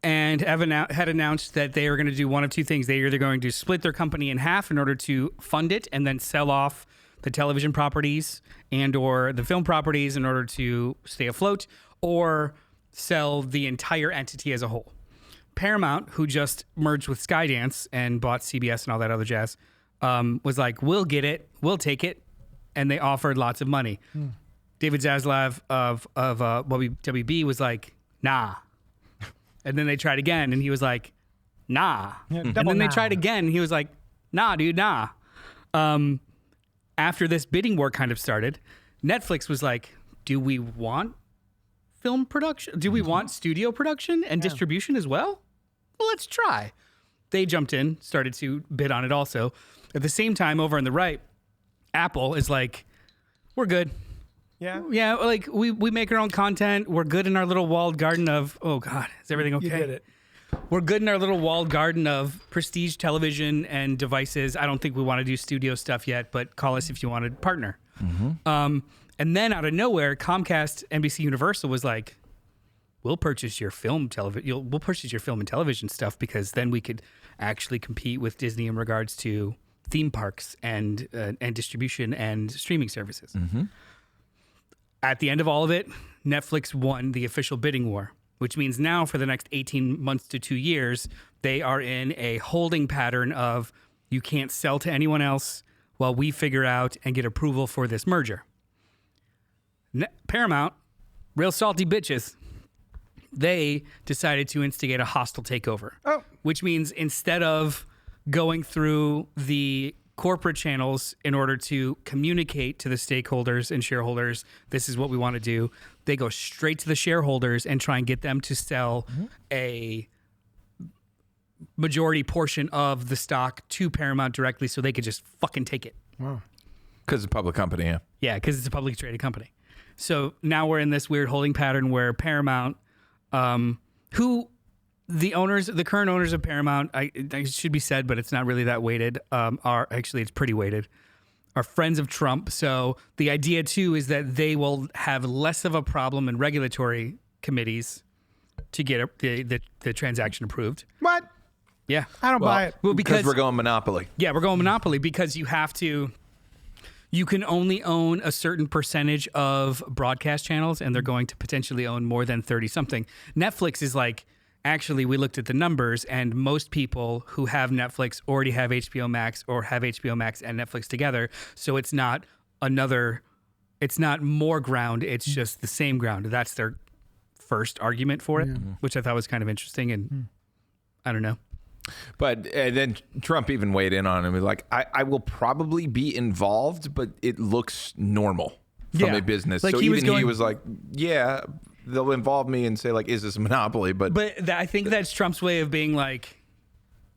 Speaker 1: and had announced that they are going to do one of two things. They are either going to split their company in half in order to fund it and then sell off the television properties and or the film properties in order to stay afloat, or sell the entire entity as a whole. Paramount, who just merged with Skydance and bought CBS and all that other jazz, was like, we'll get it, we'll take it, and they offered lots of money. David Zaslav of WB was like, nah. And then they tried again, and he was like, nah. And then they tried again, and he was like, nah, dude, nah. After this bidding war kind of started, Netflix was like, do we want film production? Do we want studio production and distribution as well? Well, let's try. They jumped in, started to bid on it also. At the same time, over on the right, Apple is like, we're good.
Speaker 2: Yeah.
Speaker 1: Yeah, like we make our own content. We're good in our little walled garden of, oh God, is everything okay?
Speaker 2: You did it.
Speaker 1: We're good in our little walled garden of prestige television and devices. I don't think we want to do studio stuff yet, but call us if you want to partner. And then out of nowhere, Comcast, NBC Universal was like, we'll purchase your film we'll purchase your film and television stuff, because then we could actually compete with Disney in regards to theme parks and distribution and streaming services. At the end of all of it, Netflix won the official bidding war, which means now for the next 18 months to 2 years, they are in a holding pattern of you can't sell to anyone else while we figure out and get approval for this merger. Paramount, real salty bitches, they decided to instigate a hostile takeover, which means instead of going through the corporate channels in order to communicate to the stakeholders and shareholders, this is what we want to do, they go straight to the shareholders and try and get them to sell a majority portion of the stock to Paramount directly so they could just fucking take it.
Speaker 2: Wow.
Speaker 4: Because it's a public company, yeah.
Speaker 1: Yeah, because it's a publicly traded company. So now we're in this weird holding pattern where Paramount, who the current owners of Paramount, I should be said, but it's not really that weighted, it's pretty weighted, are friends of Trump. So the idea too is that they will have less of a problem in regulatory committees to get the transaction approved.
Speaker 2: What?
Speaker 1: Yeah.
Speaker 2: I don't buy it.
Speaker 1: Well,
Speaker 4: because we're going monopoly.
Speaker 1: Yeah, we're going monopoly because you can only own a certain percentage of broadcast channels, and they're going to potentially own more than 30 something. Netflix is like, actually, we looked at the numbers, and most people who have Netflix already have HBO Max or have HBO Max and Netflix together. So it's not more ground. It's just the same ground. That's their first argument for it, which I thought was kind of interesting. And I don't know.
Speaker 4: But then Trump even weighed in on him. He's like, I will probably be involved, but it looks normal from a business.
Speaker 1: Like
Speaker 4: so
Speaker 1: he
Speaker 4: was like, yeah, they'll involve me and say, like, is this a monopoly? But
Speaker 1: I think that's Trump's way of being like,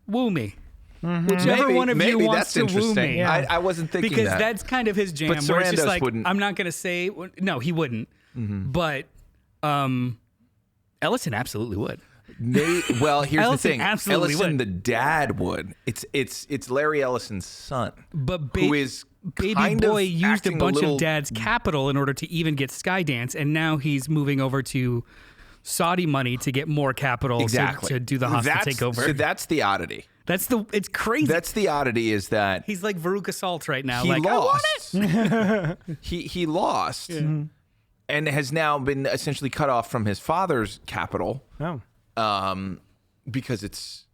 Speaker 1: woo me. Whichever one of you wants to woo me.
Speaker 4: Yeah. I wasn't thinking
Speaker 1: because
Speaker 4: that.
Speaker 1: that's kind of his jam.
Speaker 4: But
Speaker 1: where it's just
Speaker 4: Sarandos
Speaker 1: like,
Speaker 4: wouldn't.
Speaker 1: I'm not going to say, no, he wouldn't. But Ellison absolutely would.
Speaker 4: Well, here's
Speaker 1: Ellison
Speaker 4: the thing.
Speaker 1: absolutely
Speaker 4: Ellison,
Speaker 1: would.
Speaker 4: the dad, would. It's Larry Ellison's son,
Speaker 1: But
Speaker 4: who is
Speaker 1: Baby
Speaker 4: kind
Speaker 1: Boy
Speaker 4: of
Speaker 1: used a
Speaker 4: acting
Speaker 1: bunch
Speaker 4: little,
Speaker 1: of dad's capital in order to even get Skydance, and now he's moving over to Saudi money to get more capital to do the hostile takeover.
Speaker 4: So that's the oddity.
Speaker 1: It's crazy.
Speaker 4: That's the oddity is that
Speaker 1: he's like Veruca Salt right now.
Speaker 4: he
Speaker 1: Like,
Speaker 4: lost.
Speaker 1: I want it.
Speaker 4: he lost, and has now been essentially cut off from his father's capital. Because it's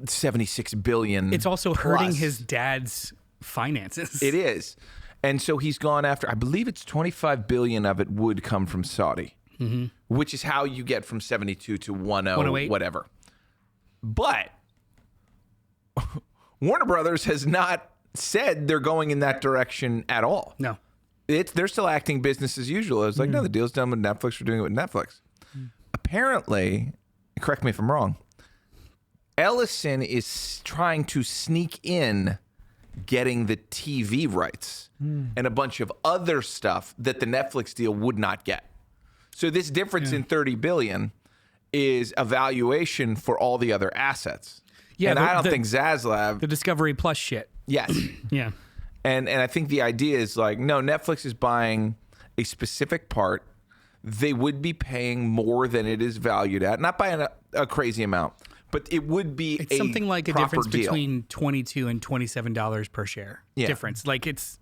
Speaker 4: $76 billion.
Speaker 1: It's also
Speaker 4: plus.
Speaker 1: hurting his dad's finances.
Speaker 4: It is. And so he's gone after, I believe it's $25 billion of it would come from Saudi, which is how you get from 72 to 108, whatever. But Warner Brothers has not said they're going in that direction at all.
Speaker 1: No.
Speaker 4: They're still acting business as usual. It's like, no, the deal's done with Netflix. We're doing it with Netflix. Apparently, correct me if I'm wrong, Ellison is trying to sneak in getting the TV rights and a bunch of other stuff that the Netflix deal would not get. So this difference in $30 billion is a valuation for all the other assets. Yeah, and I don't think Zaslav...
Speaker 1: The Discovery Plus shit.
Speaker 4: Yes.
Speaker 1: Yeah.
Speaker 4: And I think the idea is like, no, Netflix is buying a specific part. They would be paying more than it is valued at, not by a crazy amount, but it would be
Speaker 1: something like a difference
Speaker 4: deal.
Speaker 1: Between $22 and $27 per share difference. Like it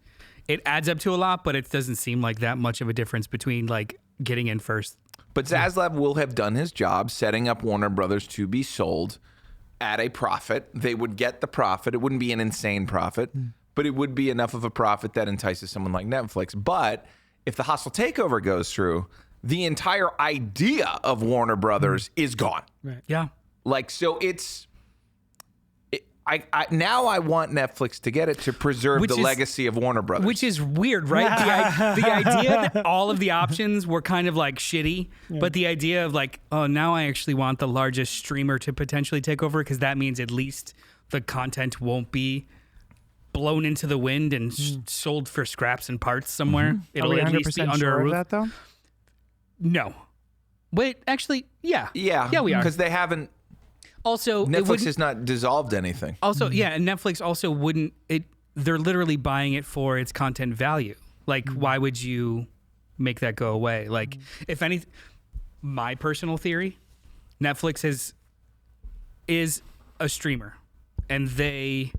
Speaker 1: adds up to a lot, but it doesn't seem like that much of a difference between like getting in first.
Speaker 4: But Zaslav will have done his job setting up Warner Brothers to be sold at a profit. They would get the profit. It wouldn't be an insane profit, but it would be enough of a profit that entices someone like Netflix. But if the hostile takeover goes through, the entire idea of Warner Brothers is gone.
Speaker 2: Right.
Speaker 1: Yeah.
Speaker 4: Like, so now I want Netflix to get it to preserve legacy of Warner Brothers.
Speaker 1: Which is weird, right? The idea that all of the options were kind of like shitty, but the idea of like, oh, now I actually want the largest streamer to potentially take over because that means at least the content won't be blown into the wind and sold for scraps and parts somewhere. It'll
Speaker 2: Are we
Speaker 1: at least be
Speaker 2: 100%
Speaker 1: under
Speaker 2: sure
Speaker 1: a
Speaker 2: of
Speaker 1: roof.
Speaker 2: that though?
Speaker 1: No. Wait, actually, yeah.
Speaker 4: Yeah,
Speaker 1: we are.
Speaker 4: because they haven't.
Speaker 1: Also,
Speaker 4: Netflix has not dissolved anything.
Speaker 1: Also, yeah, and Netflix also wouldn't. They're literally buying it for its content value. Like, why would you make that go away? Like, if anything, my personal theory, Netflix is a streamer, and they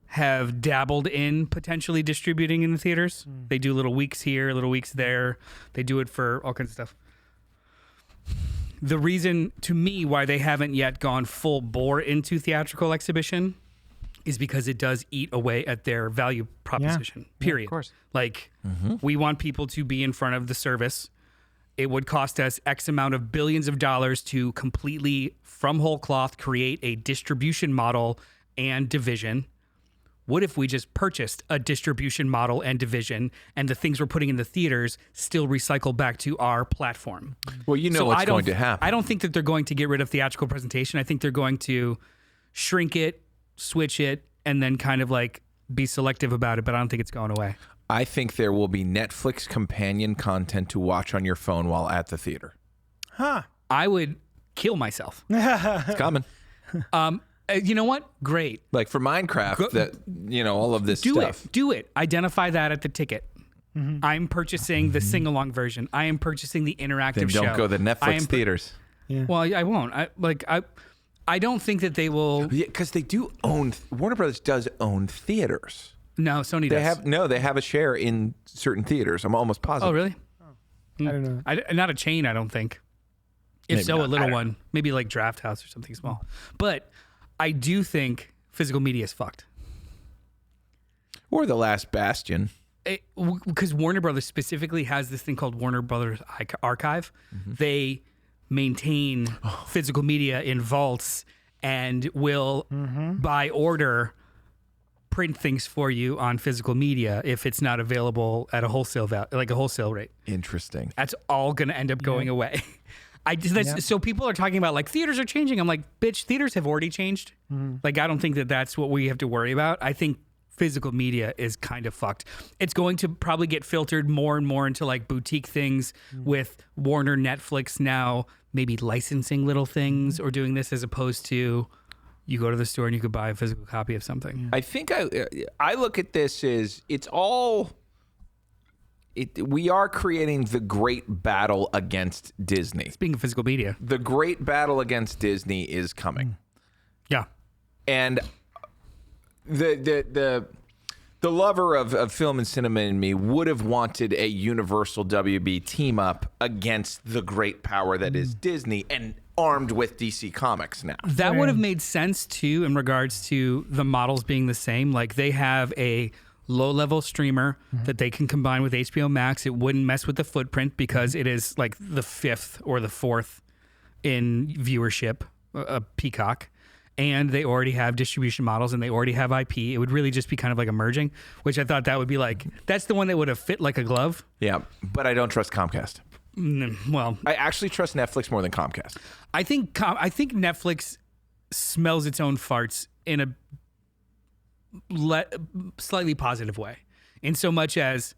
Speaker 1: have dabbled in potentially distributing in the theaters. They do little weeks here, little weeks there. They do it for all kinds of stuff. The reason, to me, why they haven't yet gone full bore into theatrical exhibition is because it does eat away at their value proposition, period.
Speaker 2: Of course.
Speaker 1: Like, we want people to be in front of the service. It would cost us X amount of billions of dollars to completely, from whole cloth, create a distribution model and division. What if we just purchased a distribution model and division, and the things we're putting in the theaters still recycle back to our platform?
Speaker 4: Well, you know
Speaker 1: So
Speaker 4: what's going to happen.
Speaker 1: I don't think that they're going to get rid of theatrical presentation. I think they're going to shrink it, switch it, and then kind of like be selective about it, but I don't think it's going away.
Speaker 4: I think there will be Netflix companion content to watch on your phone while at the theater.
Speaker 2: Huh.
Speaker 1: I would kill myself.
Speaker 4: It's coming.
Speaker 1: You know what? Great.
Speaker 4: Like for Minecraft, all of this
Speaker 1: Do
Speaker 4: stuff.
Speaker 1: it. Do it. Identify that at the ticket. I'm purchasing the sing-along version. I am purchasing the interactive
Speaker 4: Then
Speaker 1: show.
Speaker 4: don't go to Netflix theaters.
Speaker 1: Well, I won't. I don't think that they will.
Speaker 4: Yeah, because they do own. Warner Brothers does own theaters.
Speaker 1: No, Sony
Speaker 4: They
Speaker 1: does.
Speaker 4: have a share in certain theaters. I'm almost positive.
Speaker 1: Oh, really?
Speaker 2: I don't know.
Speaker 1: Not a chain, I don't think. If
Speaker 4: Maybe
Speaker 1: so,
Speaker 4: not.
Speaker 1: a little one. Maybe like Draft House or something small. But I do think physical media is fucked.
Speaker 4: Or The Last Bastion.
Speaker 1: Because Warner Brothers specifically has this thing called Warner Brothers Archive. They maintain physical media in vaults and will, by order, print things for you on physical media if it's not available at a wholesale wholesale rate.
Speaker 4: Interesting.
Speaker 1: That's all going to end up going away. So people are talking about like theaters are changing. I'm like, bitch, theaters have already changed. Like, I don't think that that's what we have to worry about. I think physical media is kind of fucked. It's going to probably get filtered more and more into like boutique things with Warner, Netflix now maybe licensing little things or doing this as opposed to you go to the store and you could buy a physical copy of something.
Speaker 4: I think I look at this as we are creating the great battle against Disney.
Speaker 1: Speaking of physical media.
Speaker 4: The great battle against Disney is coming.
Speaker 1: Yeah.
Speaker 4: And the lover of film and cinema in me would have wanted a Universal WB team up against the great power that is Disney and armed with DC Comics now.
Speaker 1: That would have made sense too in regards to the models being the same. Like they have a low-level streamer that they can combine with HBO Max. It wouldn't mess with the footprint because it is like the 5th or the 4th in viewership, Peacock. And they already have distribution models and they already have IP. It would really just be kind of like a merging, which I thought that would be like, that's the one that would have fit like a glove.
Speaker 4: Yeah, but I don't trust Comcast.
Speaker 1: Well,
Speaker 4: I actually trust Netflix more than Comcast.
Speaker 1: I think Netflix smells its own farts in a slightly positive way, in so much as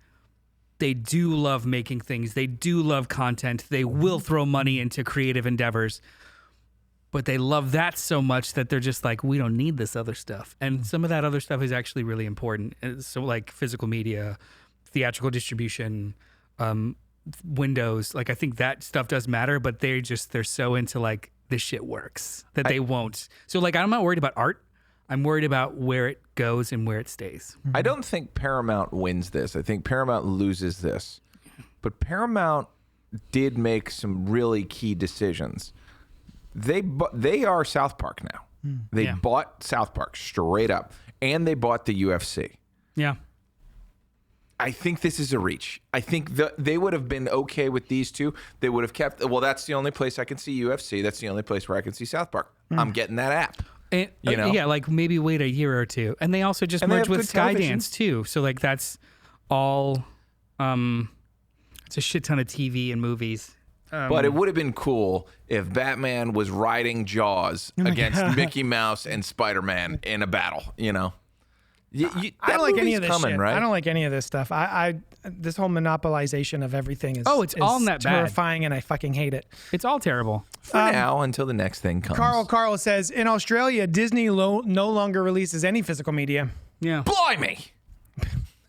Speaker 1: they do love making things, they do love content, they will throw money into creative endeavors, but they love that so much that they're just like, we don't need this other stuff. And some of that other stuff is actually really important. So like physical media, theatrical distribution, windows, like I think that stuff does matter, but they're so into like this shit works that they won't. So like I'm not worried about art. I'm worried about where it goes and where it stays.
Speaker 4: I don't think Paramount wins this. I think Paramount loses this. But Paramount did make some really key decisions. They are South Park now. They bought South Park straight up, and they bought the UFC.
Speaker 1: Yeah.
Speaker 4: I think this is a reach. I think they would have been okay with these two. They would have kept, well, that's the only place I can see UFC. That's the only place where I can see South Park. I'm getting that app.
Speaker 1: And, yeah, like maybe wait a year or two. And they also just merged with Skydance too. So like that's all, it's a shit ton of TV and movies.
Speaker 4: But it would have been cool if Batman was riding Jaws against Mickey Mouse and Spider-Man in a battle,
Speaker 2: I don't like any of this
Speaker 4: coming,
Speaker 2: shit.
Speaker 4: right?
Speaker 2: I don't like any of this stuff. This whole monopolization of everything is
Speaker 1: Oh, it's all not bad.
Speaker 2: terrifying, and I fucking hate it.
Speaker 1: It's all terrible.
Speaker 4: For now, until the next thing comes.
Speaker 2: Carl says in Australia, Disney no longer releases any physical media.
Speaker 1: Yeah.
Speaker 4: Blimey!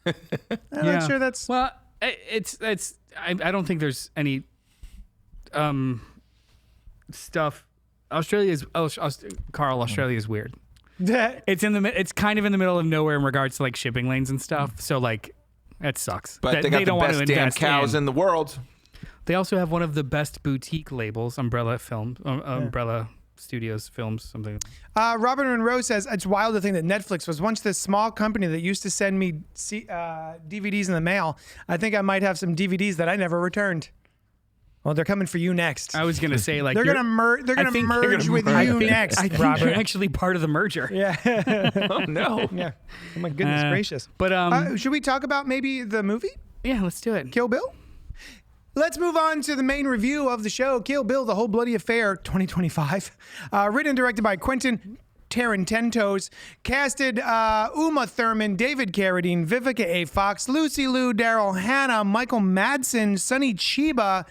Speaker 2: I'm not sure that's.
Speaker 1: Well, I don't think there's any stuff. Australia is weird. It's kind of in the middle of nowhere in regards to like shipping lanes and stuff. So like, that sucks.
Speaker 4: But they got the best damn cows in the world.
Speaker 1: They also have one of the best boutique labels, Umbrella Studios Films, something.
Speaker 2: Robert Monroe says it's wild to think that Netflix was once this small company that used to send me DVDs in the mail. I think I might have some DVDs that I never returned. Well, they're coming for you next.
Speaker 1: I was gonna say like
Speaker 2: they're gonna merge with you next.
Speaker 1: I think
Speaker 2: Robert.
Speaker 1: you're actually part of the merger.
Speaker 2: Yeah.
Speaker 4: Oh no!
Speaker 2: Yeah. Oh my goodness gracious.
Speaker 1: But
Speaker 2: should we talk about maybe the movie
Speaker 1: yeah, let's do it.
Speaker 2: Kill Bill? Let's move on to the main review of the show, Kill Bill: The Whole Bloody Affair 2025. Written and directed by Quentin Tarantino, casted Uma Thurman, David Carradine, Vivica A. Fox, Lucy Liu, Daryl Hannah, Michael Madsen, Sonny Chiba.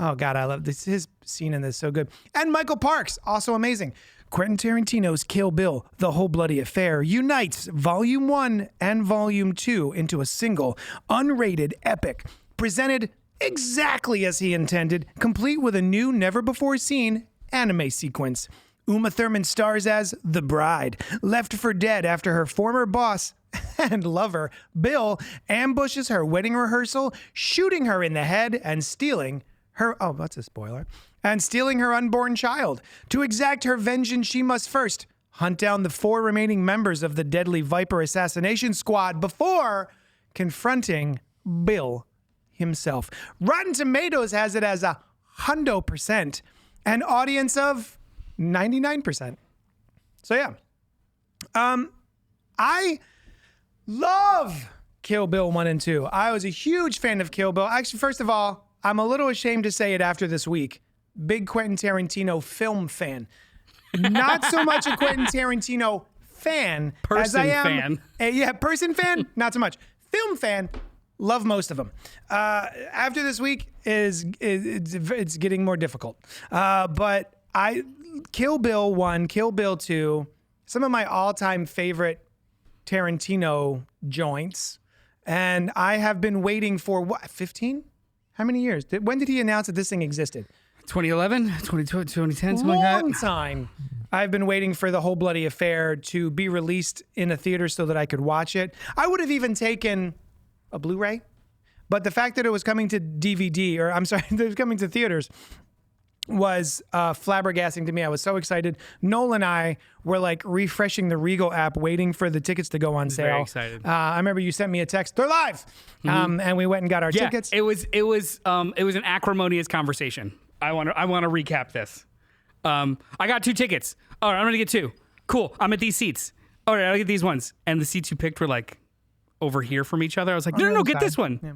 Speaker 2: Oh, God, I love this. His scene in this is so good. And Michael Parks, also amazing. Quentin Tarantino's Kill Bill: The Whole Bloody Affair unites Volume 1 and Volume 2 into a single, unrated epic, presented exactly as he intended, complete with a new, never-before-seen anime sequence. Uma Thurman stars as the bride, left for dead after her former boss and lover, Bill, ambushes her wedding rehearsal, shooting her in the head and stealing her, oh, that's a spoiler, and stealing her unborn child. To exact her vengeance, she must first hunt down the 4 remaining members of the deadly Viper assassination squad before confronting Bill himself. Rotten Tomatoes has it as 100%, an audience of 99%. So yeah, I love Kill Bill 1 and 2. I was a huge fan of Kill Bill. Actually, first of all, I'm a little ashamed to say it after this week. Big Quentin Tarantino film fan. Not so much a Quentin Tarantino fan as I am. Person fan, not so much. Film fan, love most of them. After this week it's getting more difficult. But Kill Bill 1, Kill Bill 2, some of my all-time favorite Tarantino joints. And I have been waiting for, 15? How many years? When did he announce that this thing existed?
Speaker 1: 2011, 2010, something like that.
Speaker 2: Long time. I've been waiting for The Whole Bloody Affair to be released in a theater so that I could watch it. I would have even taken a Blu-ray, but the fact that it was coming to DVD, or I'm sorry, it was coming to theaters, was flabbergasting to me. I was so excited. Noel and I were like refreshing the Regal app, waiting for the tickets to go on sale.
Speaker 1: Very excited.
Speaker 2: I remember you sent me a text. They're live, and we went and got our tickets.
Speaker 1: It was an acrimonious conversation. I want to recap this. I got 2 tickets. All right, I'm gonna get 2. Cool. I'm at these seats. All right, I'll get these ones. And the seats you picked were like over here from each other. I was like, no, get this one. Yeah.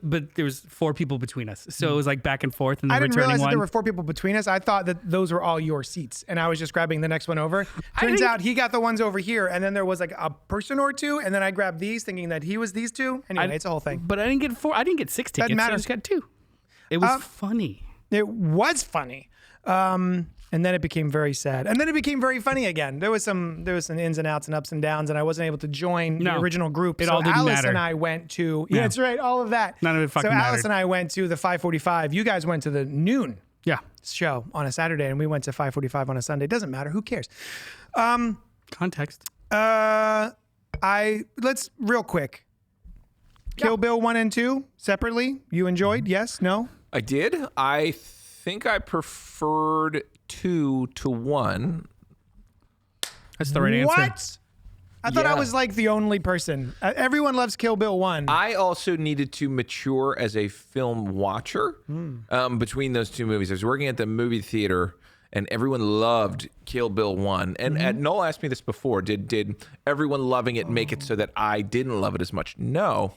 Speaker 1: But there was 4 people between us, so it was like back and forth. And
Speaker 2: I didn't realize that there
Speaker 1: one.
Speaker 2: were 4 people between us. I thought that those were all your seats, and I was just grabbing the next one over. Turns out he got the ones over here, and then there was like a person or 2, and then I grabbed these, thinking that he was these 2. Anyway, it's a whole thing.
Speaker 1: But I didn't get 4. I didn't get 6 tickets.
Speaker 2: Doesn't matter.
Speaker 1: I just got 2. It was funny.
Speaker 2: It was funny. And then it became very sad. And then it became very funny again. There was some ins and outs and ups and downs, and I wasn't able to join the original group.
Speaker 1: It all didn't
Speaker 2: Alice
Speaker 1: matter.
Speaker 2: and I went to that's right, all of that.
Speaker 1: None of it fucking
Speaker 2: So Alice
Speaker 1: mattered.
Speaker 2: and I went to the 5:45. You guys went to the noon show on a Saturday, and we went to 5:45 on a Sunday. Doesn't matter. Who cares?
Speaker 1: Context.
Speaker 2: Let's real quick. Kill Bill 1 and 2 separately. You enjoyed? Yes? No?
Speaker 4: I did. I think I preferred 2 to 1.
Speaker 1: That's the right answer.
Speaker 2: What? I thought I
Speaker 4: Yeah.
Speaker 2: was like the only person. Everyone loves Kill Bill 1.
Speaker 4: I also needed to mature as a film watcher between those 2 movies. I was working at the movie theater, and everyone loved Kill Bill 1. And Noel asked me this before. Did everyone loving it make it so that I didn't love it as much? No.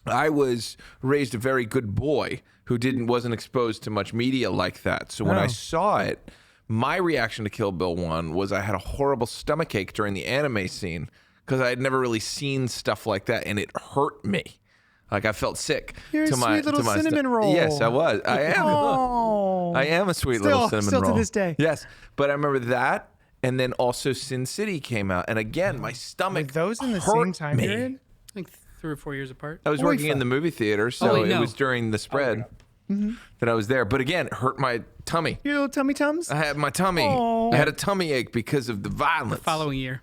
Speaker 4: I was raised a very good boy who wasn't exposed to much media like that. So when I saw it, my reaction to Kill Bill 1 was I had a horrible stomachache during the anime scene because I had never really seen stuff like that, and it hurt me. Like I felt sick.
Speaker 2: You're
Speaker 4: to
Speaker 2: a
Speaker 4: my,
Speaker 2: sweet little
Speaker 4: to my
Speaker 2: cinnamon roll.
Speaker 4: Yes, I was. I am.
Speaker 2: Oh.
Speaker 4: I am a sweet little cinnamon
Speaker 2: still
Speaker 4: roll.
Speaker 2: to this day.
Speaker 4: Yes, but I remember that, and then also Sin City came out, and again, my stomach
Speaker 2: Were those in the
Speaker 4: hurt
Speaker 2: same time
Speaker 4: me.
Speaker 2: period?
Speaker 1: I think 3 or 4 years apart.
Speaker 4: I was working in the movie theater, so
Speaker 1: wait, no.
Speaker 4: it was during the spread that I was there. But again, it hurt my tummy.
Speaker 2: Your little tummy tums?
Speaker 4: I had my tummy.
Speaker 2: Oh.
Speaker 4: I had a tummy ache because of the violence.
Speaker 1: Following year.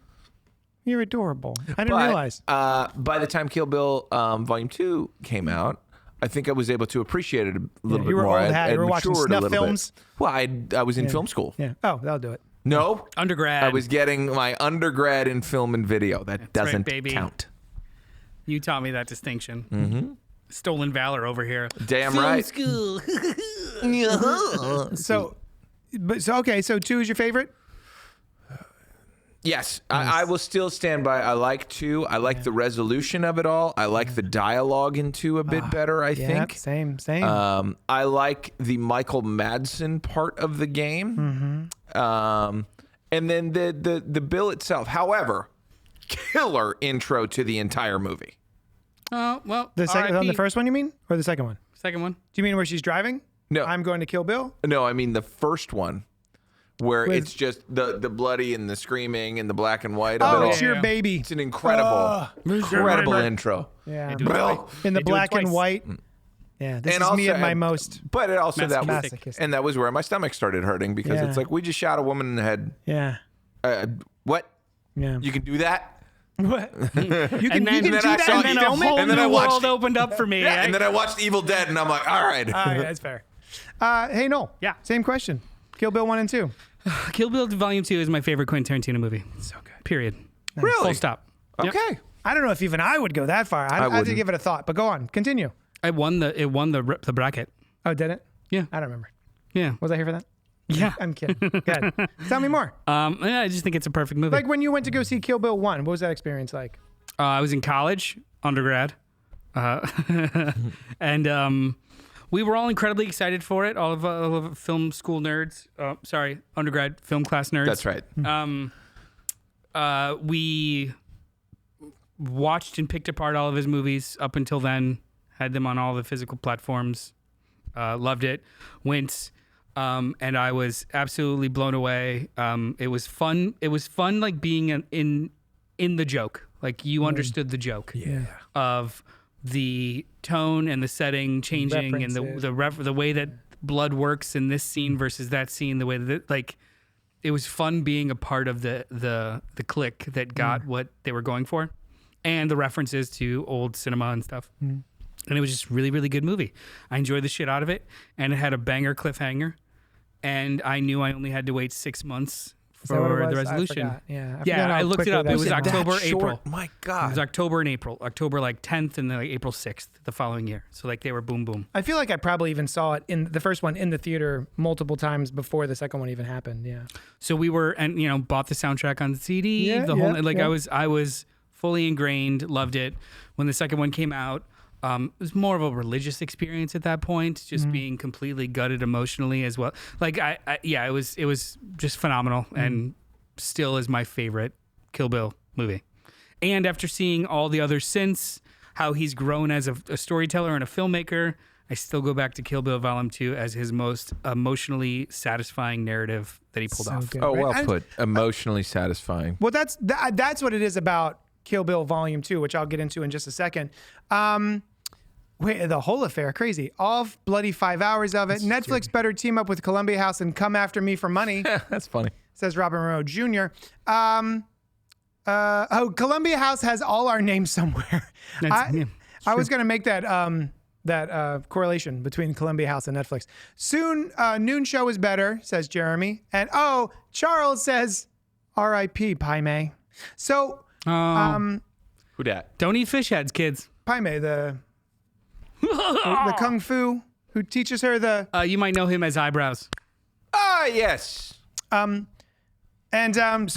Speaker 2: You're adorable. I didn't
Speaker 4: But,
Speaker 2: realize.
Speaker 4: by the time Kill Bill Volume 2 came out, I think I was able to appreciate it a little bit
Speaker 2: you were
Speaker 4: more.
Speaker 2: old hat.
Speaker 4: I'd
Speaker 2: You were watching
Speaker 4: matured a
Speaker 2: snuff
Speaker 4: little bit.
Speaker 2: films?
Speaker 4: Well, I was in film school.
Speaker 2: Yeah. Oh, that'll do it.
Speaker 4: No.
Speaker 1: Undergrad.
Speaker 4: I was getting my undergrad in film and video. That
Speaker 1: right,
Speaker 4: doesn't
Speaker 1: baby.
Speaker 4: count.
Speaker 1: You taught me that distinction. Mm-hmm. Stolen valor over here.
Speaker 4: Damn
Speaker 1: Film
Speaker 4: right.
Speaker 1: school.
Speaker 2: So 2 is your favorite?
Speaker 4: Yes, I will still stand by. I like 2. I like the resolution of it all. I like the dialogue in 2 a bit better, I think.
Speaker 2: Same.
Speaker 4: I like the Michael Madsen part of the game. And then the bill itself. However, killer intro to the entire movie.
Speaker 1: Oh, well,
Speaker 2: The
Speaker 1: RIP.
Speaker 2: first one, you mean? Or the second one?
Speaker 1: Second one.
Speaker 2: Do you mean where she's driving?
Speaker 4: No.
Speaker 2: I'm going to kill Bill?
Speaker 4: No, I mean the first one. Where it's just the bloody and the screaming and the black and white of
Speaker 2: Oh,
Speaker 4: it all.
Speaker 2: it's your baby.
Speaker 4: It's an incredible intro.
Speaker 2: Yeah.
Speaker 4: Bill.
Speaker 2: In the
Speaker 1: They do it
Speaker 2: black and
Speaker 1: twice.
Speaker 2: white. Yeah, this
Speaker 4: And
Speaker 2: is me
Speaker 4: also-
Speaker 2: at my most.
Speaker 4: But it also that was,
Speaker 2: Masochistic.
Speaker 4: and that was where my stomach started hurting because
Speaker 2: Yeah.
Speaker 4: it's like we just shot a woman in the head.
Speaker 2: Yeah.
Speaker 4: What?
Speaker 2: Yeah.
Speaker 4: You can do that?
Speaker 2: What? You can,
Speaker 1: And then,
Speaker 2: you can
Speaker 4: then
Speaker 2: do
Speaker 4: I
Speaker 2: that
Speaker 4: saw
Speaker 2: and
Speaker 4: it,
Speaker 2: then
Speaker 1: a
Speaker 2: film
Speaker 1: whole
Speaker 2: it?
Speaker 4: and then I
Speaker 1: new
Speaker 4: watched-
Speaker 1: world opened up for me.
Speaker 4: Yeah. And then I watched Evil Dead, and I'm like, all right.
Speaker 2: That's fair. Hey, Noel.
Speaker 1: Yeah.
Speaker 2: Same question. Kill Bill 1 and 2.
Speaker 1: Kill Bill Volume 2 is my favorite Quentin Tarantino movie. So good. Period.
Speaker 4: Really?
Speaker 1: Full stop. Yep.
Speaker 4: Okay.
Speaker 2: I don't know if even I would go that far. I have to
Speaker 4: wouldn't.
Speaker 2: give it a thought, but go on. Continue.
Speaker 1: It won the bracket.
Speaker 2: Oh, did it?
Speaker 1: Yeah.
Speaker 2: I don't remember.
Speaker 1: Yeah.
Speaker 2: Was I here for that?
Speaker 1: Yeah.
Speaker 2: I'm kidding. Go ahead. Tell me more.
Speaker 1: Yeah, I just think it's a perfect movie.
Speaker 2: Like when you went to go see Kill Bill 1, what was that experience like?
Speaker 1: I was in college, undergrad, and we were all incredibly excited for it. All of film school nerds. Sorry, undergrad film class nerds.
Speaker 4: That's right.
Speaker 1: We watched and picked apart all of his movies up until then. Had them on all the physical platforms. Loved it. Went. And I was absolutely blown away. It was fun. It was fun, like being in the joke. Like you understood the joke of the tone and the setting changing and the way that blood works in this scene versus that scene. The way that like it was fun being a part of the clique that got what they were going for, and the references to old cinema and stuff. And it was just really, really good movie. I enjoyed the shit out of it, and it had a banger cliffhanger. And I knew I only had to wait 6 months for the resolution. I looked it up. It was October, April.
Speaker 4: My
Speaker 1: It
Speaker 4: God.
Speaker 1: was October and April. October like 10th and then like April 6th the following year. So like they were boom, boom.
Speaker 2: I feel like I probably even saw it in the first one in the theater multiple times before the second one even happened. Yeah.
Speaker 1: So we were, and bought the soundtrack on CD.
Speaker 2: Yeah,
Speaker 1: the whole
Speaker 2: yeah,
Speaker 1: like
Speaker 2: yeah.
Speaker 1: I was fully ingrained. Loved it. When the second one came out, it was more of a religious experience at that point, just being completely gutted emotionally as well. Like it was just phenomenal and still is my favorite Kill Bill movie. And after seeing all the others since, how he's grown as a storyteller and a filmmaker, I still go back to Kill Bill Volume 2 as his most emotionally satisfying narrative that he pulled off.
Speaker 2: good.
Speaker 4: Oh, well
Speaker 2: And-
Speaker 4: put. Emotionally satisfying.
Speaker 2: Well, that's what it is about Kill Bill Volume 2, which I'll get into in just a second. The whole affair, crazy. All bloody 5 hours of it. Netflix better team up with Columbia House and come after me for money,
Speaker 4: That's funny.
Speaker 2: says Robert Monroe Jr. Columbia House has all our names somewhere. I was going to make that correlation between Columbia House and Netflix. Soon, Noon Show is better, says Jeremy. And Charles says, R.I.P. Pai Mei. So,
Speaker 4: Who dat?
Speaker 1: Don't eat fish heads, kids.
Speaker 2: Pai Mei, the kung fu who teaches her the
Speaker 1: You might know him as Eyebrows.
Speaker 4: Ah, yes.
Speaker 2: so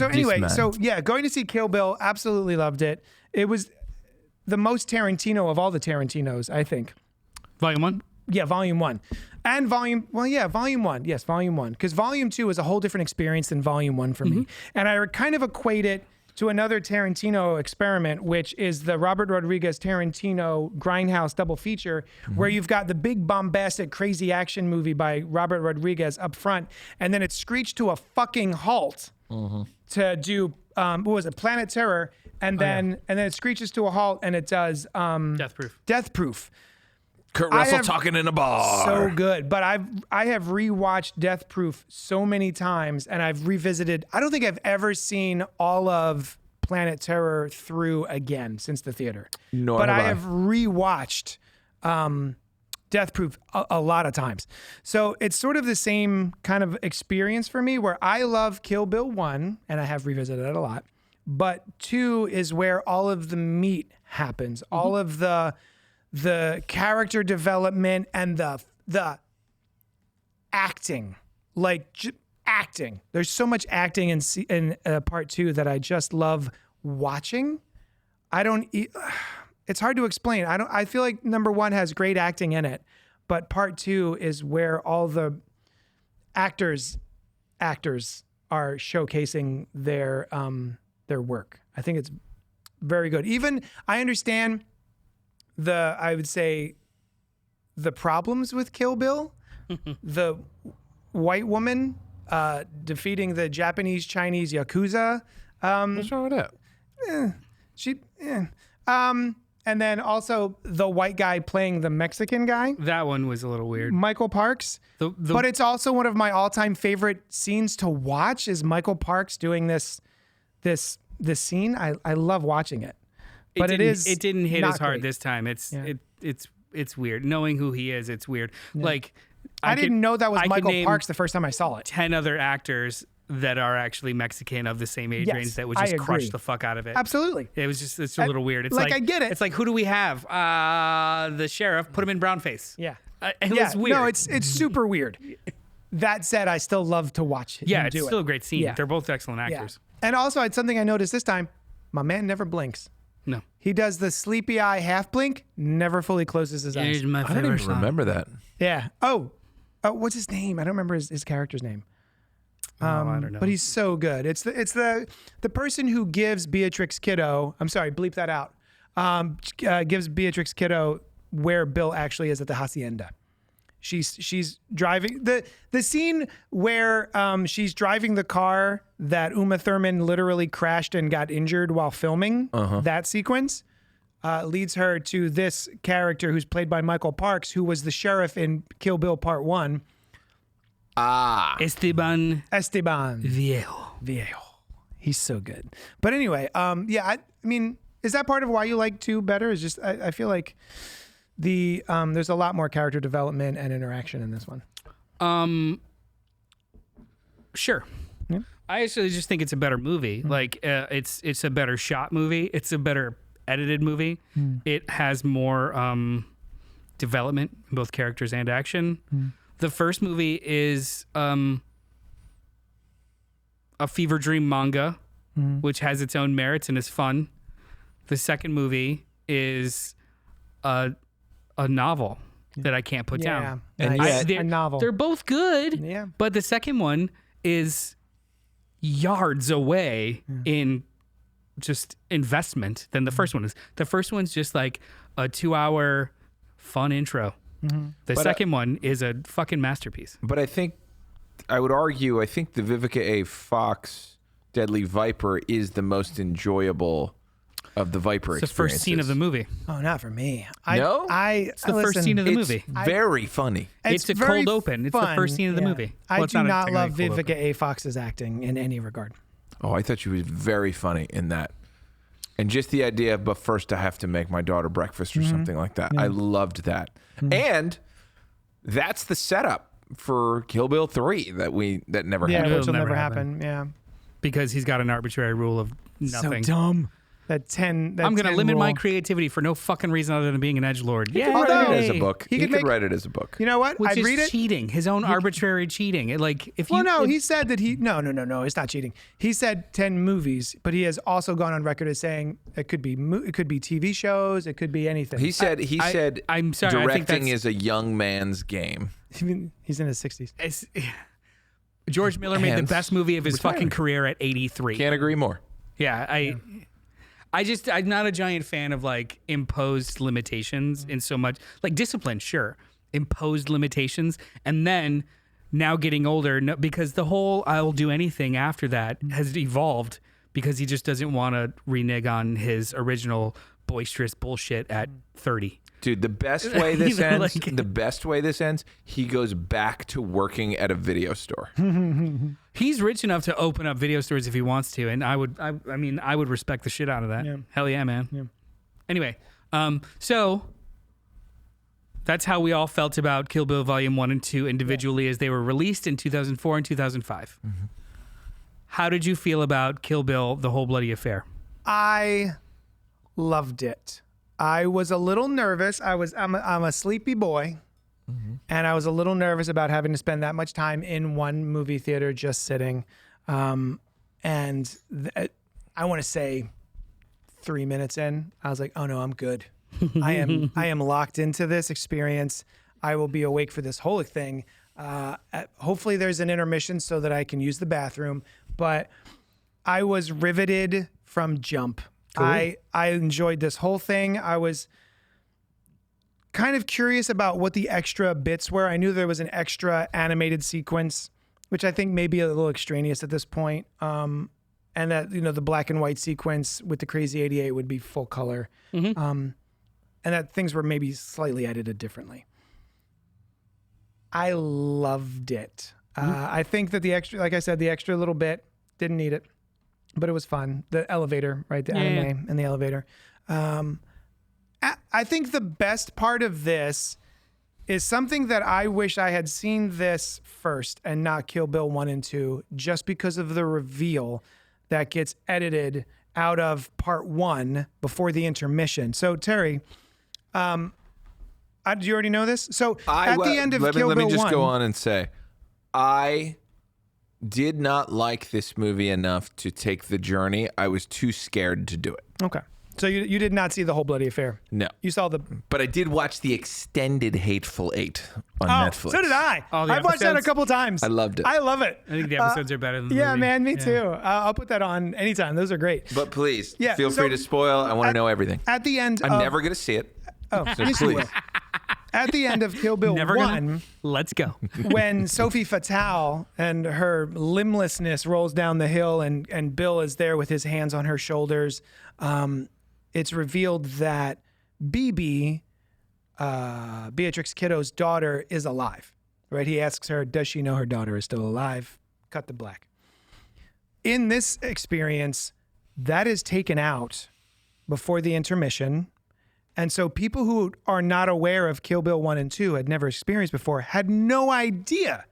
Speaker 2: anyway,
Speaker 4: man.
Speaker 2: so yeah, going to see Kill Bill, absolutely loved it. It was the most Tarantino of all the Tarantinos, I think.
Speaker 1: Volume 1?
Speaker 2: Yeah, Volume 1. And Volume 1. Yes, Volume 1. Because Volume 2 is a whole different experience than Volume 1 for me. And I kind of equate it to another Tarantino experiment, which is the Robert Rodriguez Tarantino Grindhouse double feature, where you've got the big bombastic crazy action movie by Robert Rodriguez up front, and then it's screeched to a fucking halt to do what was it, Planet Terror, and then it screeches to a halt and it does Death Proof.
Speaker 4: Kurt Russell talking in a bar.
Speaker 2: So good. But I have rewatched Death Proof so many times, and I've revisited. I don't think I've ever seen all of Planet Terror through again since the theater. But I have rewatched Death Proof a lot of times. So it's sort of the same kind of experience for me, where I love Kill Bill 1, and I have revisited it a lot. But 2 is where all of the meat happens. All of the character development and the acting, acting. There's so much acting in part 2 that I just love watching. It's hard to explain. I feel like number 1 has great acting in it, but part 2 is where all the actors are showcasing their work. I think it's very good. Even I understand I would say the problems with Kill Bill, the white woman defeating the Japanese Chinese Yakuza.
Speaker 4: What's wrong with that?
Speaker 2: And then also the white guy playing the Mexican guy.
Speaker 1: That one was a little weird.
Speaker 2: Michael Parks. But it's also one of my all-time favorite scenes to watch is Michael Parks doing this scene. I love watching it. But
Speaker 1: it didn't hit as hard
Speaker 2: great.
Speaker 1: this time. It's weird. Knowing who he is, it's weird. Yeah. Like
Speaker 2: I didn't know that was Michael Parks the first time I saw it.
Speaker 1: 10 other actors that are actually Mexican of the same age range that would just crush the fuck out of it.
Speaker 2: Absolutely.
Speaker 1: It's a little weird. It's
Speaker 2: I get it.
Speaker 1: It's like, who do we have? The sheriff, put him in brown face.
Speaker 2: Yeah.
Speaker 1: It was weird.
Speaker 2: No, it's super weird. That said, I still love to watch him do it.
Speaker 1: Yeah, it's still a great scene. Yeah. They're both excellent actors.
Speaker 2: Yeah. And also, it's something I noticed this time. My man never blinks.
Speaker 1: No.
Speaker 2: He does the sleepy eye half blink, never fully closes his eyes.
Speaker 1: My
Speaker 4: I don't even remember that.
Speaker 2: Yeah. Oh, what's his name? I don't remember his character's name.
Speaker 1: I don't know.
Speaker 2: But he's so good. It's the person who gives Beatrix Kiddo. I'm sorry, bleep that out. Gives Beatrix Kiddo where Bill actually is at the hacienda. She's driving the scene where she's driving the car that Uma Thurman literally crashed and got injured while filming. That sequence leads her to this character who's played by Michael Parks, who was the sheriff in Kill Bill Part 1.
Speaker 1: Esteban
Speaker 2: Viejo. He's so good. But anyway, I mean, is that part of why you like 2 better? Is just I feel like there's a lot more character development and interaction in this one.
Speaker 1: Sure. Yeah. I actually just think it's a better movie. Mm-hmm. Like it's a better shot movie. It's a better edited movie. It has more development in both characters and action. The first movie is a fever dream manga, which has its own merits and is fun. The second movie is a novel that I can't put down.
Speaker 2: And
Speaker 1: nice.
Speaker 2: A novel.
Speaker 1: They're both good,
Speaker 2: yeah.
Speaker 1: But the second one is yards away in just investment than the first one is. The first one's just like a 2-hour fun intro. The second one is a fucking masterpiece.
Speaker 4: But I would argue, the Vivica A. Fox Deadly Viper is the most enjoyable of the Viper experiences.
Speaker 1: It's the first scene of the movie.
Speaker 2: Oh, not for me.
Speaker 4: No?
Speaker 1: It's the first scene of the movie.
Speaker 4: Very funny.
Speaker 1: It's a cold open. It's the first scene of the movie.
Speaker 2: I do not love Vivica A. Fox's acting in any regard.
Speaker 4: Oh, I thought she was very funny in that. And just the idea of, but first I have to make my daughter breakfast or something like that. I loved that. And that's the setup for Kill Bill 3 that never happened.
Speaker 2: Yeah, which will never happen. Yeah.
Speaker 1: Because he's got an arbitrary rule of nothing.
Speaker 2: So dumb. I'm going
Speaker 1: to limit my creativity for no fucking reason other than being an edgelord.
Speaker 4: He could write it as a book. He could write it as a book.
Speaker 2: You know what?
Speaker 1: Which
Speaker 2: I'd
Speaker 1: is
Speaker 2: read it.
Speaker 1: Cheating. His own arbitrary cheating.
Speaker 2: He said that no, it's not cheating. He said 10 movies, but he has also gone on record as saying it could be TV shows, it could be anything.
Speaker 4: He said
Speaker 1: I'm sorry,
Speaker 4: directing is a young man's game.
Speaker 2: He's in his 60s.
Speaker 1: George Miller made the best movie of his fucking career at 83.
Speaker 4: Can't agree more.
Speaker 1: Yeah, I'm not a giant fan of like imposed limitations in so much like discipline, sure, imposed limitations, and then now getting older because the whole I'll do anything after that has evolved because he just doesn't want to renege on his original boisterous bullshit at 30.
Speaker 4: Dude, the best way this ends,
Speaker 1: like-
Speaker 4: he goes back to working at a video store.
Speaker 1: He's rich enough to open up video stores if he wants to, and I would respect the shit out of that.
Speaker 2: Yeah.
Speaker 1: Hell yeah, man.
Speaker 2: Yeah.
Speaker 1: Anyway, so that's how we all felt about Kill Bill Volume 1 and 2 individually as they were released in 2004 and 2005. Mm-hmm. How did you feel about Kill Bill, The Whole Bloody Affair?
Speaker 2: I loved it. I was a little nervous. I'm a sleepy boy, and I was a little nervous about having to spend that much time in one movie theater just sitting. I want to say 3 minutes in, I was like, oh no, I'm good. I am locked into this experience. I will be awake for this whole thing. Hopefully there's an intermission so that I can use the bathroom, but I was riveted from jump. Cool. I enjoyed this whole thing. I was kind of curious about what the extra bits were. I knew there was an extra animated sequence, which I think may be a little extraneous at this point. And that, the black and white sequence with the Crazy 88 would be full color. Mm-hmm. And that things were maybe slightly edited differently. I loved it. I think that the extra, like I said, the extra little bit, didn't need it. But it was fun. The elevator, right? The anime and the elevator. I think the best part of this is something that I wish I had seen this first and not Kill Bill 1 and 2, just because of the reveal that gets edited out of part 1 before the intermission. So, Terry, do you already know this? So, at the end of Kill Bill 1...
Speaker 4: Let me just go on and say, I did not like this movie enough to take the journey. I was too scared to do it.
Speaker 2: Okay. So you did not see The Whole Bloody Affair?
Speaker 4: No.
Speaker 2: You saw the...
Speaker 4: But I did watch the extended Hateful Eight on Netflix.
Speaker 2: So did I. I've watched that a couple times.
Speaker 4: I loved it.
Speaker 2: I love it.
Speaker 1: I think the episodes are better than the
Speaker 2: Yeah,
Speaker 1: movie.
Speaker 2: man, me too. I'll put that on anytime. Those are great.
Speaker 4: But please,
Speaker 2: Yeah,
Speaker 4: feel free to spoil. I want to know everything.
Speaker 2: At the end
Speaker 4: I'm never going to see it.
Speaker 2: Oh,
Speaker 4: So
Speaker 2: yes, you
Speaker 4: please.
Speaker 2: will. At the end of Kill Bill
Speaker 1: Never
Speaker 2: 1...
Speaker 1: gonna. Let's go.
Speaker 2: when Sophie Fatale and her limblessness rolls down the hill and Bill is there with his hands on her shoulders, it's revealed that BB, Beatrix Kiddo's daughter, is alive. Right? He asks her, does she know her daughter is still alive? Cut to black. In this experience, that is taken out before the intermission. And so people who are not aware of Kill Bill 1 and 2 had never experienced before, had no idea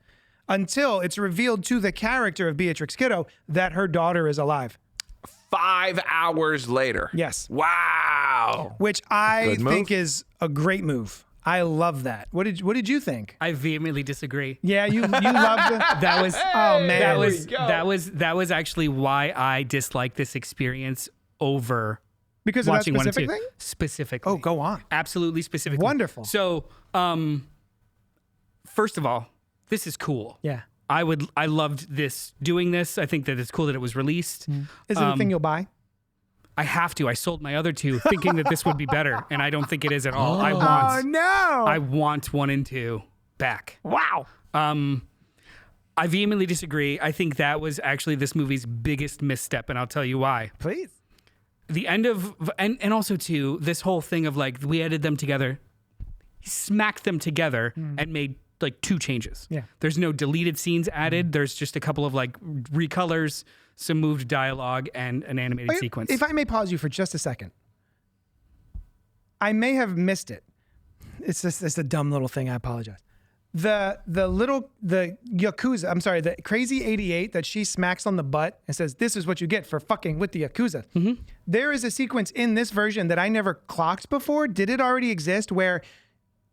Speaker 2: until it's revealed to the character of Beatrix Kiddo that her daughter is alive.
Speaker 4: 5 hours later.
Speaker 2: Yes.
Speaker 4: Wow.
Speaker 2: Which I
Speaker 4: Good move.
Speaker 2: think is a great move. I love that. What did you think?
Speaker 1: I vehemently disagree.
Speaker 2: Yeah, you loved it.
Speaker 1: That was
Speaker 2: Oh man.
Speaker 1: that was actually why I disliked this experience over
Speaker 2: Because of that
Speaker 1: watching 1 and 2.
Speaker 2: specific thing?
Speaker 1: Specifically.
Speaker 2: Oh, go on.
Speaker 1: Absolutely specifically.
Speaker 2: Wonderful.
Speaker 1: So, first of all, this is cool.
Speaker 2: Yeah.
Speaker 1: I loved doing this. I think that it's cool that it was released.
Speaker 2: Is it a thing you'll buy?
Speaker 1: I have to. I sold my other 2 thinking that this would be better, and I don't think it is at all.
Speaker 2: Oh no.
Speaker 1: I want 1 and 2 back.
Speaker 2: Wow.
Speaker 1: I vehemently disagree. I think that was actually this movie's biggest misstep, and I'll tell you why.
Speaker 2: Please.
Speaker 1: The end of, and also too, this whole thing of like, we edited them together, he smacked them together and made like 2 changes.
Speaker 2: Yeah.
Speaker 1: There's no deleted scenes added. There's just a couple of like recolors, some moved dialogue, and an animated sequence.
Speaker 2: If I may pause you for just a second. I may have missed it. It's a dumb little thing. I apologize. The Yakuza, I'm sorry, the Crazy 88 that she smacks on the butt and says, this is what you get for fucking with the Yakuza. Mm-hmm. There is a sequence in this version that I never clocked before. Did it already exist where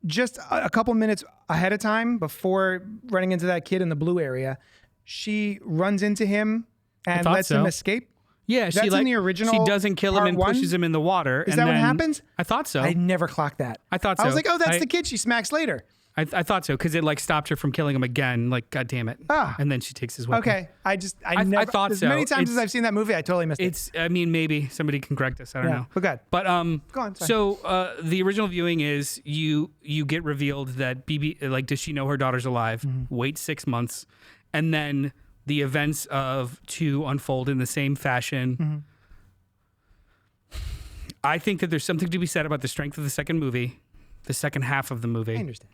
Speaker 2: just a couple minutes ahead of time before running into that kid in the blue area, she runs into him and lets him escape?
Speaker 1: Yeah,
Speaker 2: That's in the original
Speaker 1: She doesn't kill him
Speaker 2: part
Speaker 1: and
Speaker 2: 1?
Speaker 1: pushes him in the water.
Speaker 2: Is that what happens?
Speaker 1: I thought so.
Speaker 2: I never clocked that.
Speaker 1: I thought so.
Speaker 2: I was like, oh, that's the kid she smacks later.
Speaker 1: I thought so because it like stopped her from killing him again. Like, God damn it! And then she takes his weapon.
Speaker 2: Okay, I never
Speaker 1: thought
Speaker 2: as
Speaker 1: so.
Speaker 2: many times as I've seen that movie, I totally missed it.
Speaker 1: I mean, maybe somebody can correct us. I don't know.
Speaker 2: But good.
Speaker 1: But
Speaker 2: Go on. Sorry.
Speaker 1: So the original viewing is you get revealed that BB like does she know her daughter's alive? Wait 6 months, and then the events of 2 unfold in the same fashion. I think that there's something to be said about the strength of the second movie, the second half of the movie.
Speaker 2: I understand.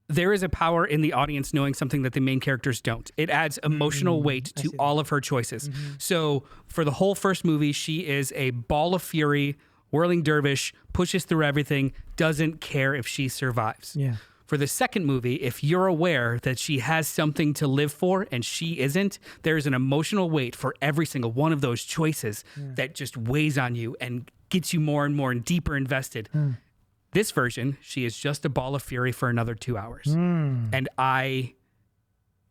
Speaker 1: There is a power in the audience knowing something that the main characters don't. It adds emotional weight to all of her choices. So for the whole first movie, she is a ball of fury, whirling dervish, pushes through everything, doesn't care if she survives.
Speaker 2: Yeah.
Speaker 1: For the second movie, if you're aware that she has something to live for and she isn't, there's an emotional weight for every single one of those choices that just weighs on you and gets you more and more and deeper invested. This version, she is just a ball of fury for another 2 hours. And I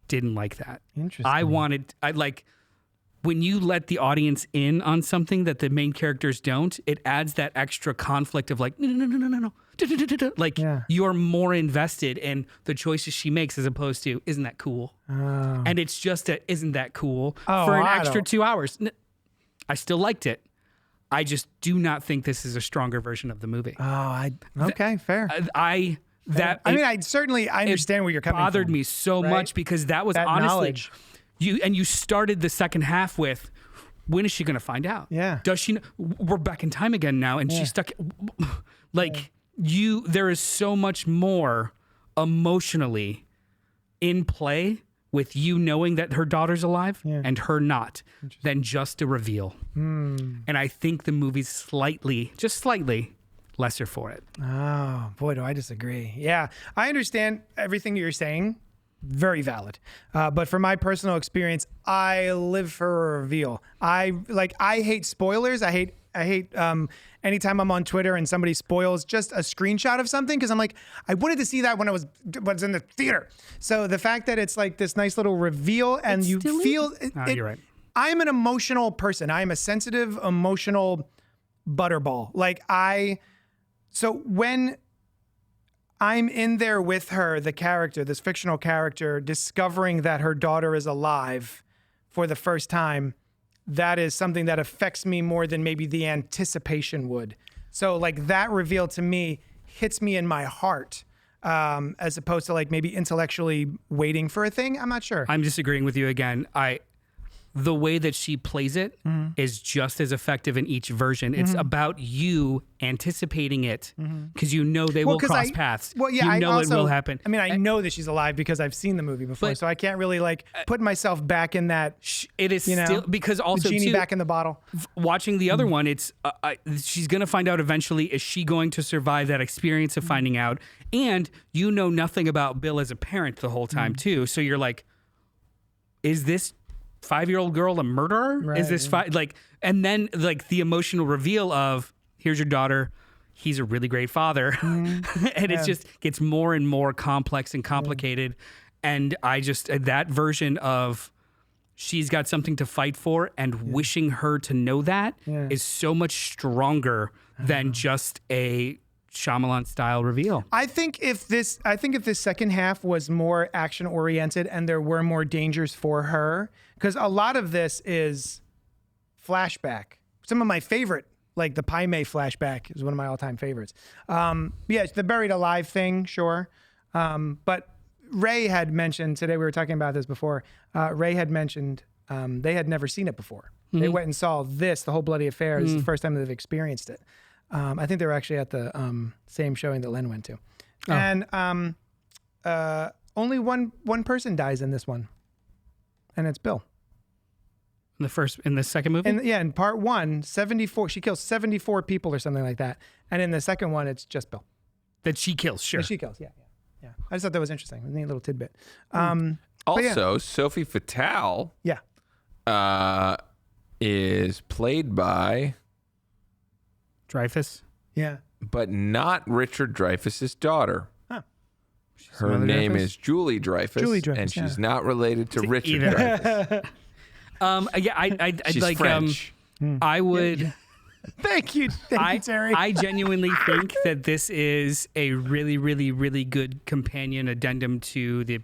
Speaker 1: didn't like that.
Speaker 2: Interesting.
Speaker 1: I like when you let the audience in on something that the main characters don't, it adds that extra conflict of like, no. Like you're more invested in the choices she makes as opposed to, isn't that cool? And it's just isn't that cool for an extra 2 hours. I still liked it. I just do not think this is a stronger version of the movie.
Speaker 2: Okay, fair.
Speaker 1: I
Speaker 2: understand where you're coming from.
Speaker 1: It bothered me so much because that was honestly
Speaker 2: knowledge.
Speaker 1: You started the second half with, when is she going to find out?
Speaker 2: Yeah.
Speaker 1: Does she? We're back in time again now, and she's stuck. Like there is so much more emotionally in play with you knowing that her daughter's alive and her not than just a reveal. And I think the movie's just slightly lesser for it.
Speaker 2: Oh, boy, do I disagree. Yeah, I understand everything you're saying. Very valid. But from my personal experience, I live for a reveal. I hate spoilers. I hate anytime I'm on Twitter and somebody spoils just a screenshot of something, because I'm like, I wanted to see that when I was in the theater. So the fact that it's like this nice little reveal and you feel
Speaker 1: you're right.
Speaker 2: I'm an emotional person. I am a sensitive, emotional butterball. So when I'm in there with her, the character, this fictional character, discovering that her daughter is alive for the first time, that is something that affects me more than maybe the anticipation would. So like that reveal to me hits me in my heart, as opposed to like maybe intellectually waiting for a thing. I'm not sure.
Speaker 1: I'm disagreeing with you again. The way that she plays it is just as effective in each version. It's about you anticipating it because you know they will cross paths.
Speaker 2: Well, yeah,
Speaker 1: it will happen.
Speaker 2: I mean, I know that she's alive because I've seen the movie before, so I can't really like put myself back in that.
Speaker 1: It is still because also
Speaker 2: the genie
Speaker 1: too,
Speaker 2: back in the bottle.
Speaker 1: Watching the other one, it's she's gonna find out eventually. Is she going to survive that experience of finding out? And you know nothing about Bill as a parent the whole time too. So you're like, is this 5-year-old girl a murderer?
Speaker 2: Right,
Speaker 1: is this and then like the emotional reveal of, here's your daughter, he's a really great father. And it just gets more and more complex and complicated. And that version of she's got something to fight for and wishing her to know that is so much stronger than just a Shyamalan style reveal.
Speaker 2: I think if this second half was more action oriented and there were more dangers for her, because a lot of this is flashback. Some of my favorite, like the Pai Mei flashback, is one of my all-time favorites. It's the buried alive thing, sure. But Ray had mentioned today, we were talking about this before. Ray had mentioned they had never seen it before. They went and saw this, the whole bloody affair. This is the first time they've experienced it. I think they were actually at the same showing that Len went to. And only one person dies in this one, and it's Bill.
Speaker 1: In the second movie?
Speaker 2: In part 1, 74, she kills 74 people or something like that. And in the second one, it's just Bill.
Speaker 1: That she kills, sure.
Speaker 2: That she kills, yeah. I just thought that was interesting. A neat little tidbit.
Speaker 4: Also, Sophie Fatale is played by
Speaker 1: Dreyfuss?
Speaker 2: Yeah.
Speaker 4: But not Richard Dreyfuss's daughter.
Speaker 2: Huh.
Speaker 4: Her name is Julie Dreyfus. And she's not related to Richard Dreyfuss.
Speaker 1: I'd
Speaker 4: She's
Speaker 1: like
Speaker 4: French.
Speaker 1: I would
Speaker 2: Thank you, Terry.
Speaker 1: I genuinely think that this is a really, really, really good companion addendum to the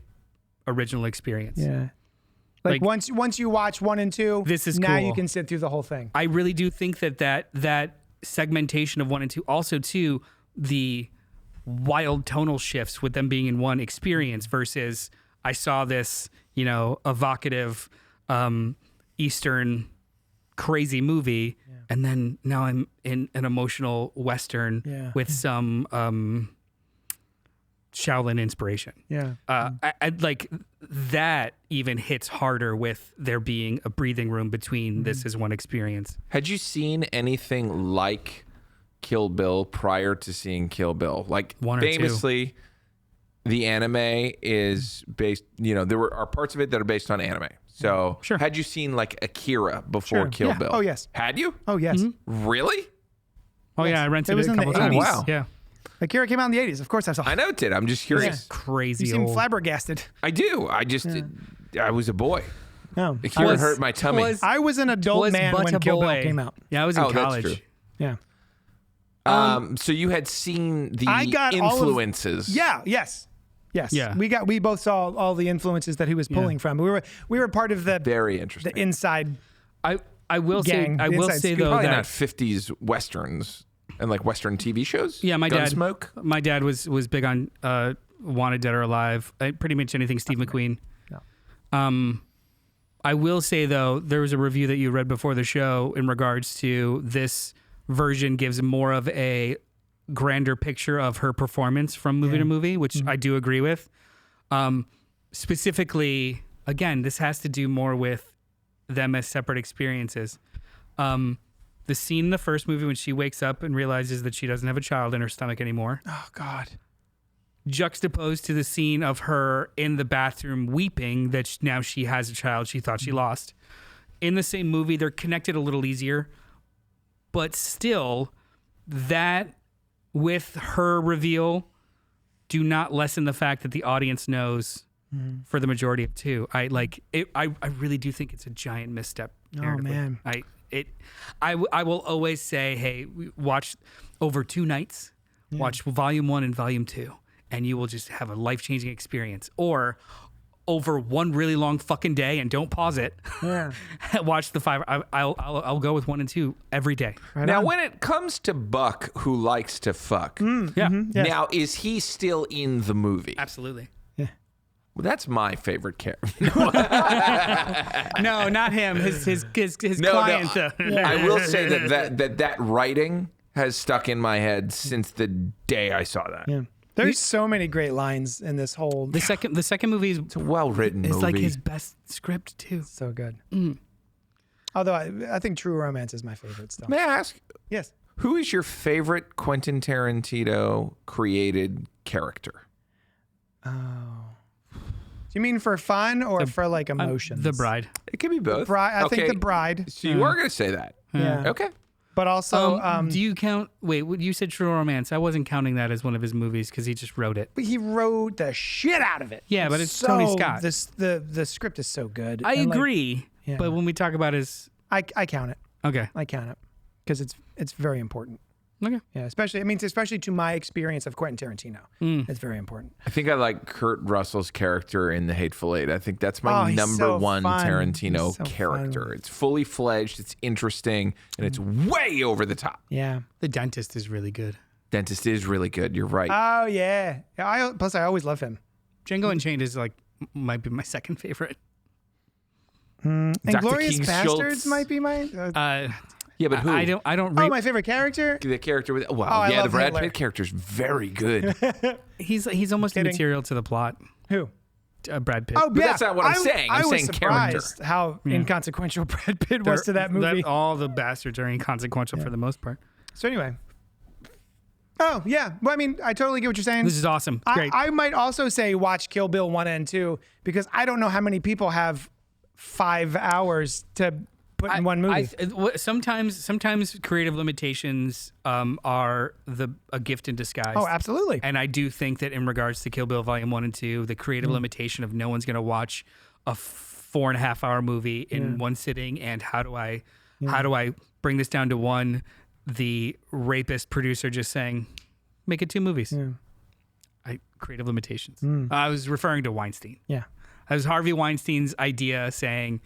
Speaker 1: original experience.
Speaker 2: Yeah. Like once you watch 1 and 2,
Speaker 1: this is
Speaker 2: now
Speaker 1: cool.
Speaker 2: you can sit through the whole thing.
Speaker 1: I really do think that segmentation of 1 and 2, also too the wild tonal shifts with them being in one experience versus I saw this, evocative Eastern crazy movie, and then now I'm in an emotional Western with some Shaolin inspiration.
Speaker 2: Yeah.
Speaker 1: I like that even hits harder with there being a breathing room between this is one experience.
Speaker 4: Had you seen anything like Kill Bill prior to seeing Kill Bill? Like
Speaker 1: 1 or 2.
Speaker 4: famously, the anime is based, there are parts of it that are based on anime. So
Speaker 1: Sure.
Speaker 4: had you seen like Akira before Kill Bill?
Speaker 2: Oh, yes.
Speaker 4: Had you?
Speaker 2: Oh, yes.
Speaker 4: Really?
Speaker 1: Oh yeah, I rented
Speaker 2: It was
Speaker 1: it a
Speaker 2: in the
Speaker 1: couple times.
Speaker 2: 80s.
Speaker 4: Wow.
Speaker 1: Yeah.
Speaker 2: Akira came out in the 80s. Of course I saw.
Speaker 4: I know it did. I'm just curious.
Speaker 1: Crazy
Speaker 2: You seem
Speaker 1: old.
Speaker 2: flabbergasted.
Speaker 4: I do. I was a boy.
Speaker 2: No.
Speaker 4: Akira hurt my tummy.
Speaker 2: I was an adult man
Speaker 1: but
Speaker 2: when
Speaker 1: a
Speaker 2: Kill Bill
Speaker 1: boy.
Speaker 2: came out.
Speaker 1: Yeah, I was in
Speaker 4: Oh, that's
Speaker 1: college.
Speaker 4: true.
Speaker 2: Yeah.
Speaker 4: So you had seen the
Speaker 2: I got all of-
Speaker 4: influences.
Speaker 2: Yeah. Yes. Yes.
Speaker 1: Yeah.
Speaker 2: We both saw all the influences that he was pulling from. We were part of the
Speaker 4: Very interesting.
Speaker 2: inside.
Speaker 1: I will
Speaker 2: Gang,
Speaker 1: say I
Speaker 2: the
Speaker 1: will
Speaker 2: inside
Speaker 1: say
Speaker 2: scoop.
Speaker 1: though
Speaker 4: Probably
Speaker 1: that
Speaker 4: not 50s westerns and like western TV shows.
Speaker 1: yeah, my
Speaker 4: Gunsmoke.
Speaker 1: My dad was big on Wanted Dead or Alive. Pretty much anything Steve McQueen.
Speaker 2: No.
Speaker 1: I will say though, there was a review that you read before the show in regards to this version gives more of a grander picture of her performance from movie to movie, which I do agree with. Specifically, again, this has to do more with them as separate experiences. The scene in the first movie when she wakes up and realizes that she doesn't have a child in her stomach anymore,
Speaker 2: Oh God.
Speaker 1: juxtaposed to the scene of her in the bathroom weeping that now she has a child she thought she lost. In the same movie, they're connected a little easier, but still, that with her reveal do not lessen the fact that the audience knows for the majority of 2. I really do think it's a giant misstep.
Speaker 2: Oh man.
Speaker 1: I will always say, hey, watch over 2 nights, watch volume 1 and volume 2, and you will just have a life-changing experience. Or over one really long fucking day and don't pause it.
Speaker 2: Yeah.
Speaker 1: Watch the 5. I'll go with 1 and 2 every day.
Speaker 4: Now, when it comes to Buck, who likes to fuck,
Speaker 1: Yeah,
Speaker 2: Yes.
Speaker 4: now is he still in the movie?
Speaker 1: absolutely.
Speaker 4: Well, that's my favorite character.
Speaker 1: No, not him. His client. Though.
Speaker 4: I will say that writing has stuck in my head since the day I saw that.
Speaker 2: Yeah. There's so many great lines in this whole.
Speaker 1: The second movie is
Speaker 4: It's a well-written movie.
Speaker 1: like his best script too.
Speaker 2: So good. Although I think True Romance is my favorite still.
Speaker 4: May I ask,
Speaker 2: Yes.
Speaker 4: who is your favorite Quentin Tarantino created character?
Speaker 2: Do you mean for fun or for like emotions?
Speaker 1: The Bride.
Speaker 4: It could be both.
Speaker 2: I think the Bride.
Speaker 4: So you are going to say that.
Speaker 2: Yeah.
Speaker 4: Okay.
Speaker 2: But also,
Speaker 1: Do you count? Wait, you said True Romance. I wasn't counting that as one of his movies because he just wrote it.
Speaker 2: he wrote the shit out of it.
Speaker 1: Yeah, but it's Tony Scott.
Speaker 2: The script is so good.
Speaker 1: I
Speaker 2: And, like,
Speaker 1: agree,
Speaker 2: yeah.
Speaker 1: but when we talk about his,
Speaker 2: I count it.
Speaker 1: okay,
Speaker 2: I count it because it's very important.
Speaker 1: okay,
Speaker 2: Yeah, especially to my experience of Quentin Tarantino. It's very important.
Speaker 4: I think I like Kurt Russell's character in The Hateful Eight. I think that's
Speaker 2: Oh,
Speaker 4: my
Speaker 2: he's
Speaker 4: number
Speaker 2: so
Speaker 4: one
Speaker 2: fun.
Speaker 4: Tarantino
Speaker 2: He's so
Speaker 4: character.
Speaker 2: fun.
Speaker 4: It's fully fledged, it's interesting, and it's way over the top.
Speaker 2: Yeah.
Speaker 1: The Dentist is really good.
Speaker 4: Dentist is really good. You're right.
Speaker 2: Oh yeah. Plus I always love him.
Speaker 1: Django Unchained is might be my second favorite.
Speaker 2: And
Speaker 4: Dr.
Speaker 2: Glorious
Speaker 4: King
Speaker 2: Bastards
Speaker 4: Schultz.
Speaker 2: might be my.
Speaker 4: yeah, but who?
Speaker 1: I don't.
Speaker 2: Oh, my favorite character.
Speaker 4: The character with
Speaker 2: I
Speaker 4: yeah, the
Speaker 2: love
Speaker 4: Brad
Speaker 2: Hitler.
Speaker 4: Pitt character is very good.
Speaker 1: He's almost
Speaker 2: Kidding.
Speaker 1: immaterial to the plot.
Speaker 2: Who?
Speaker 1: Brad Pitt.
Speaker 2: Oh,
Speaker 4: But
Speaker 2: yeah.
Speaker 4: that's not what I'm saying. I'm
Speaker 2: I was
Speaker 4: saying character.
Speaker 2: surprised how inconsequential Brad Pitt was to that movie.
Speaker 1: All the bastards are inconsequential for the most part.
Speaker 2: So anyway. Oh yeah. Well, I mean, I totally get what you're saying.
Speaker 1: This is awesome. Great.
Speaker 2: I might also say watch Kill Bill 1 and 2 because I don't know how many people have 5 hours to put in one movie.
Speaker 1: Sometimes creative limitations are a gift in disguise.
Speaker 2: Oh, absolutely.
Speaker 1: And I do think that in regards to Kill Bill Volume 1 and 2, the creative limitation of no one's going to watch a 4.5 hour movie in one sitting, and how do I bring this down to one the rapist producer just saying, make it 2 movies. Creative limitations. I was referring to Weinstein.
Speaker 2: Yeah.
Speaker 1: That was Harvey Weinstein's idea saying,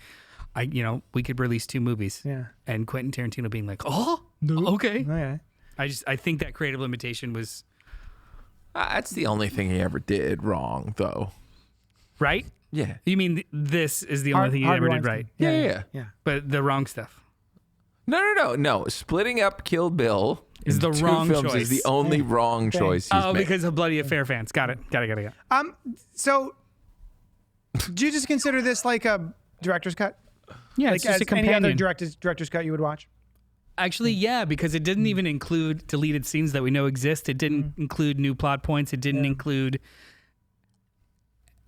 Speaker 1: we could release 2 movies.
Speaker 2: Yeah.
Speaker 1: And Quentin Tarantino being like, oh, okay.
Speaker 2: Okay.
Speaker 1: I think that creative limitation was
Speaker 4: That's the only thing he ever did wrong, though.
Speaker 1: right.
Speaker 4: Yeah.
Speaker 1: You mean this is the only thing he
Speaker 2: Harvey
Speaker 1: ever did
Speaker 2: Weinstein.
Speaker 1: right?
Speaker 4: Yeah.
Speaker 1: But the wrong stuff
Speaker 4: No. Splitting up Kill Bill
Speaker 1: is the
Speaker 4: two
Speaker 1: wrong
Speaker 4: films
Speaker 1: choice.
Speaker 4: is the only wrong choice he's made.
Speaker 1: Because of Bloody Affair fans. Got it.
Speaker 2: So, do you just consider this like a director's cut?
Speaker 1: Yeah,
Speaker 2: Like
Speaker 1: it's just
Speaker 2: as
Speaker 1: a
Speaker 2: any other
Speaker 1: companion.
Speaker 2: director's cut you would watch?
Speaker 1: Actually, yeah, because it didn't even include deleted scenes that we know exist. It didn't include new plot points. It didn't include.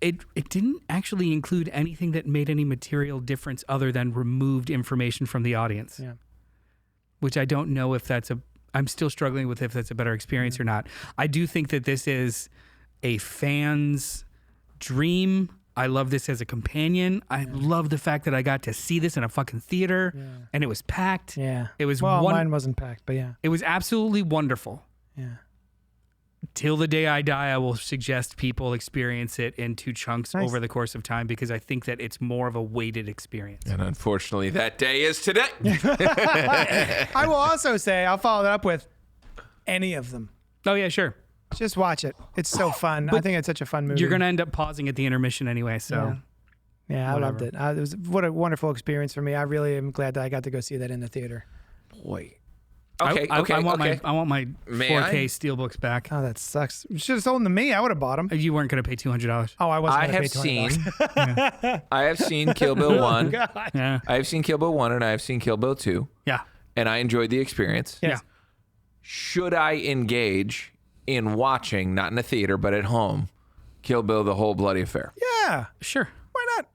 Speaker 1: It didn't actually include anything that made any material difference other than removed information from the audience.
Speaker 2: Yeah.
Speaker 1: Which I don't know if that's I'm still struggling with if that's a better experience or not. I do think that this is a fan's dream. I love this as a companion. I love the fact that I got to see this in a fucking theater and it was packed.
Speaker 2: Yeah.
Speaker 1: It was
Speaker 2: mine wasn't packed, but yeah.
Speaker 1: It was absolutely wonderful.
Speaker 2: Yeah.
Speaker 1: Till the day I die, I will suggest people experience it in 2 chunks over the course of time because I think that it's more of a weighted experience.
Speaker 4: And unfortunately, that day is today.
Speaker 2: I will also say, I'll follow that up with any of them.
Speaker 1: Oh, yeah, sure.
Speaker 2: Just watch it. It's so fun. I think it's such a fun movie.
Speaker 1: You're going to end up pausing at the intermission anyway, so.
Speaker 2: Yeah, I loved it. It was what a wonderful experience for me. I really am glad that I got to go see that in the theater.
Speaker 4: Boy.
Speaker 1: I want my 4K
Speaker 4: I?
Speaker 1: steelbooks back.
Speaker 2: Oh, that sucks. You should have sold them to me. I would have bought them.
Speaker 1: You weren't going to pay $200.
Speaker 2: Oh, I wasn't
Speaker 4: I
Speaker 2: going to
Speaker 4: have
Speaker 2: pay $20.
Speaker 4: seen. I have seen Kill Bill 1.
Speaker 2: God.
Speaker 1: Yeah.
Speaker 4: I have seen Kill Bill 1 and I have seen Kill Bill 2.
Speaker 1: Yeah.
Speaker 4: And I enjoyed the experience.
Speaker 1: Yeah.
Speaker 4: Should I engage in watching, not in a theater, but at home, Kill Bill, the whole bloody affair?
Speaker 2: Yeah.
Speaker 1: Sure.
Speaker 2: Why not?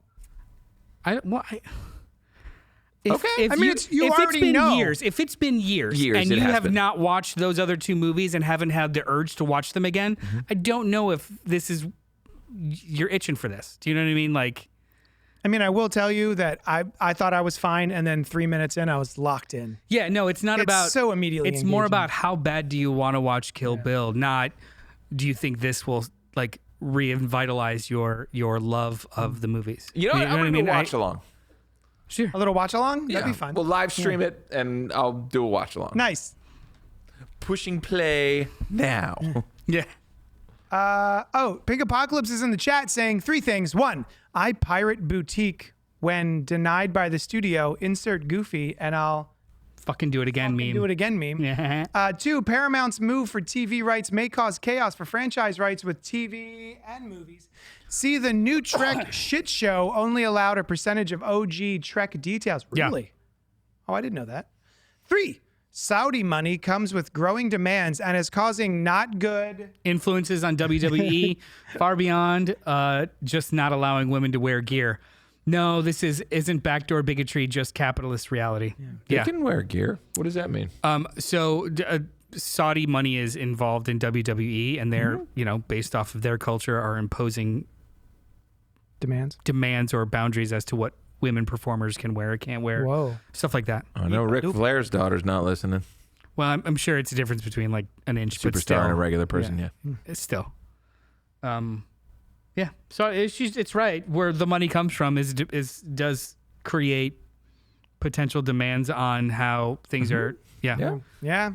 Speaker 1: Okay.
Speaker 2: I mean, you already
Speaker 1: been
Speaker 2: know.
Speaker 1: if it's been years and
Speaker 4: it
Speaker 1: you
Speaker 4: has
Speaker 1: have
Speaker 4: been.
Speaker 1: not watched those other 2 movies and haven't had the urge to watch them again, I don't know if this is you're itching for this. Do you know what I mean? Like,
Speaker 2: I mean, I will tell you that I thought I was fine, and then 3 minutes in, I was locked in.
Speaker 1: yeah, no, it's not
Speaker 2: It's
Speaker 1: about
Speaker 2: so immediately
Speaker 1: It's more
Speaker 2: engaging.
Speaker 1: about how bad do you want to watch Kill Bill, not do you think this will like revitalize your love of the movies.
Speaker 4: You know what? I'm going to watch along.
Speaker 1: Sure.
Speaker 2: A little watch along? That'd be fun.
Speaker 4: We'll live stream it and I'll do a watch along.
Speaker 2: Nice.
Speaker 4: Pushing play now.
Speaker 1: Yeah.
Speaker 2: Pink Apocalypse is in the chat saying 3 things. 1, I pirate Boutique when denied by the studio. Insert Goofy, and I'll
Speaker 1: Fucking do it again, meme.
Speaker 2: do it again meme.
Speaker 1: Yeah.
Speaker 2: 2, Paramount's move for TV rights may cause chaos for franchise rights with TV and movies. See, the new Trek shit show only allowed a percentage of OG Trek details.
Speaker 1: Yeah.
Speaker 2: Really? Oh, I didn't know that. 3, Saudi money comes with growing demands and is causing not good.
Speaker 1: Influences on WWE far beyond just not allowing women to wear gear. No, this isn't backdoor bigotry, just capitalist reality.
Speaker 4: You can wear gear. What does that mean?
Speaker 1: Saudi money is involved in WWE, and they're, based off of their culture, are imposing demands or boundaries as to what women performers can wear or can't wear.
Speaker 2: Whoa.
Speaker 1: Stuff like that.
Speaker 4: I know Ric Flair's daughter's not listening.
Speaker 1: Well, I'm sure it's a difference between like an inch, but still.
Speaker 4: Superstar and a regular person, yeah.
Speaker 1: It's still. Yeah. So it's right. Where the money comes from does create potential demands on how things are. Yeah.
Speaker 2: Yeah.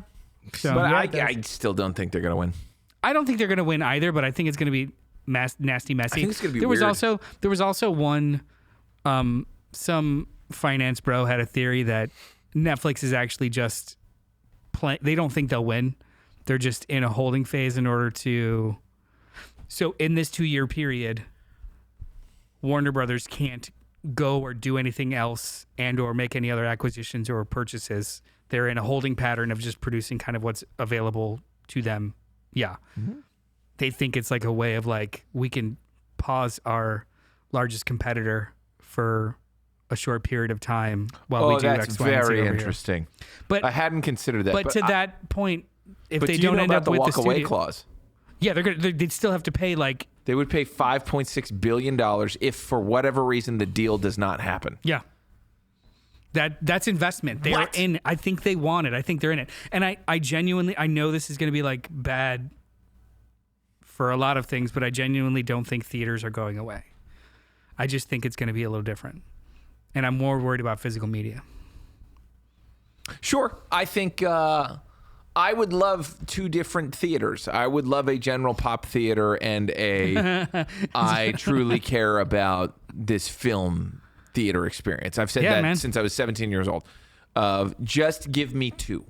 Speaker 1: So,
Speaker 4: But
Speaker 2: Yeah,
Speaker 4: I still don't think they're going to win.
Speaker 1: I don't think they're going to win either, but I think it's going to be nasty, messy.
Speaker 4: I think it's going to be
Speaker 1: there
Speaker 4: weird.
Speaker 1: was also one, some finance bro had a theory that Netflix is actually just they don't think they'll win. They're just in a holding phase in order to. So in this 2-year period, Warner Brothers can't go or do anything else and or make any other acquisitions or purchases. They're in a holding pattern of just producing kind of what's available to them. Yeah. Mm-hmm. They think it's like a way of like, we can pause our largest competitor for a short period of time while we do
Speaker 4: that's
Speaker 1: X, Y, and Z
Speaker 4: very
Speaker 1: over here.
Speaker 4: interesting.
Speaker 1: But
Speaker 4: I hadn't considered that.
Speaker 1: But to that point, if
Speaker 4: but
Speaker 1: they
Speaker 4: do you
Speaker 1: don't
Speaker 4: know
Speaker 1: end
Speaker 4: about
Speaker 1: up
Speaker 4: the
Speaker 1: with the
Speaker 4: walk away
Speaker 1: studio,
Speaker 4: clause?
Speaker 1: yeah, they'd still have to pay like.
Speaker 4: They would pay $5.6 billion if, for whatever reason, the deal does not happen.
Speaker 1: Yeah. That's investment. They are in. I think they want it. I think they're in it. And I genuinely, I know this is going to be like bad for a lot of things, but I genuinely don't think theaters are going away. I just think it's going to be a little different. And I'm more worried about physical media.
Speaker 4: Sure. I think I would love two different theaters. I would love a general pop theater and a I truly care about this film theater experience. I've said that since I was 17 years old. Just give me two.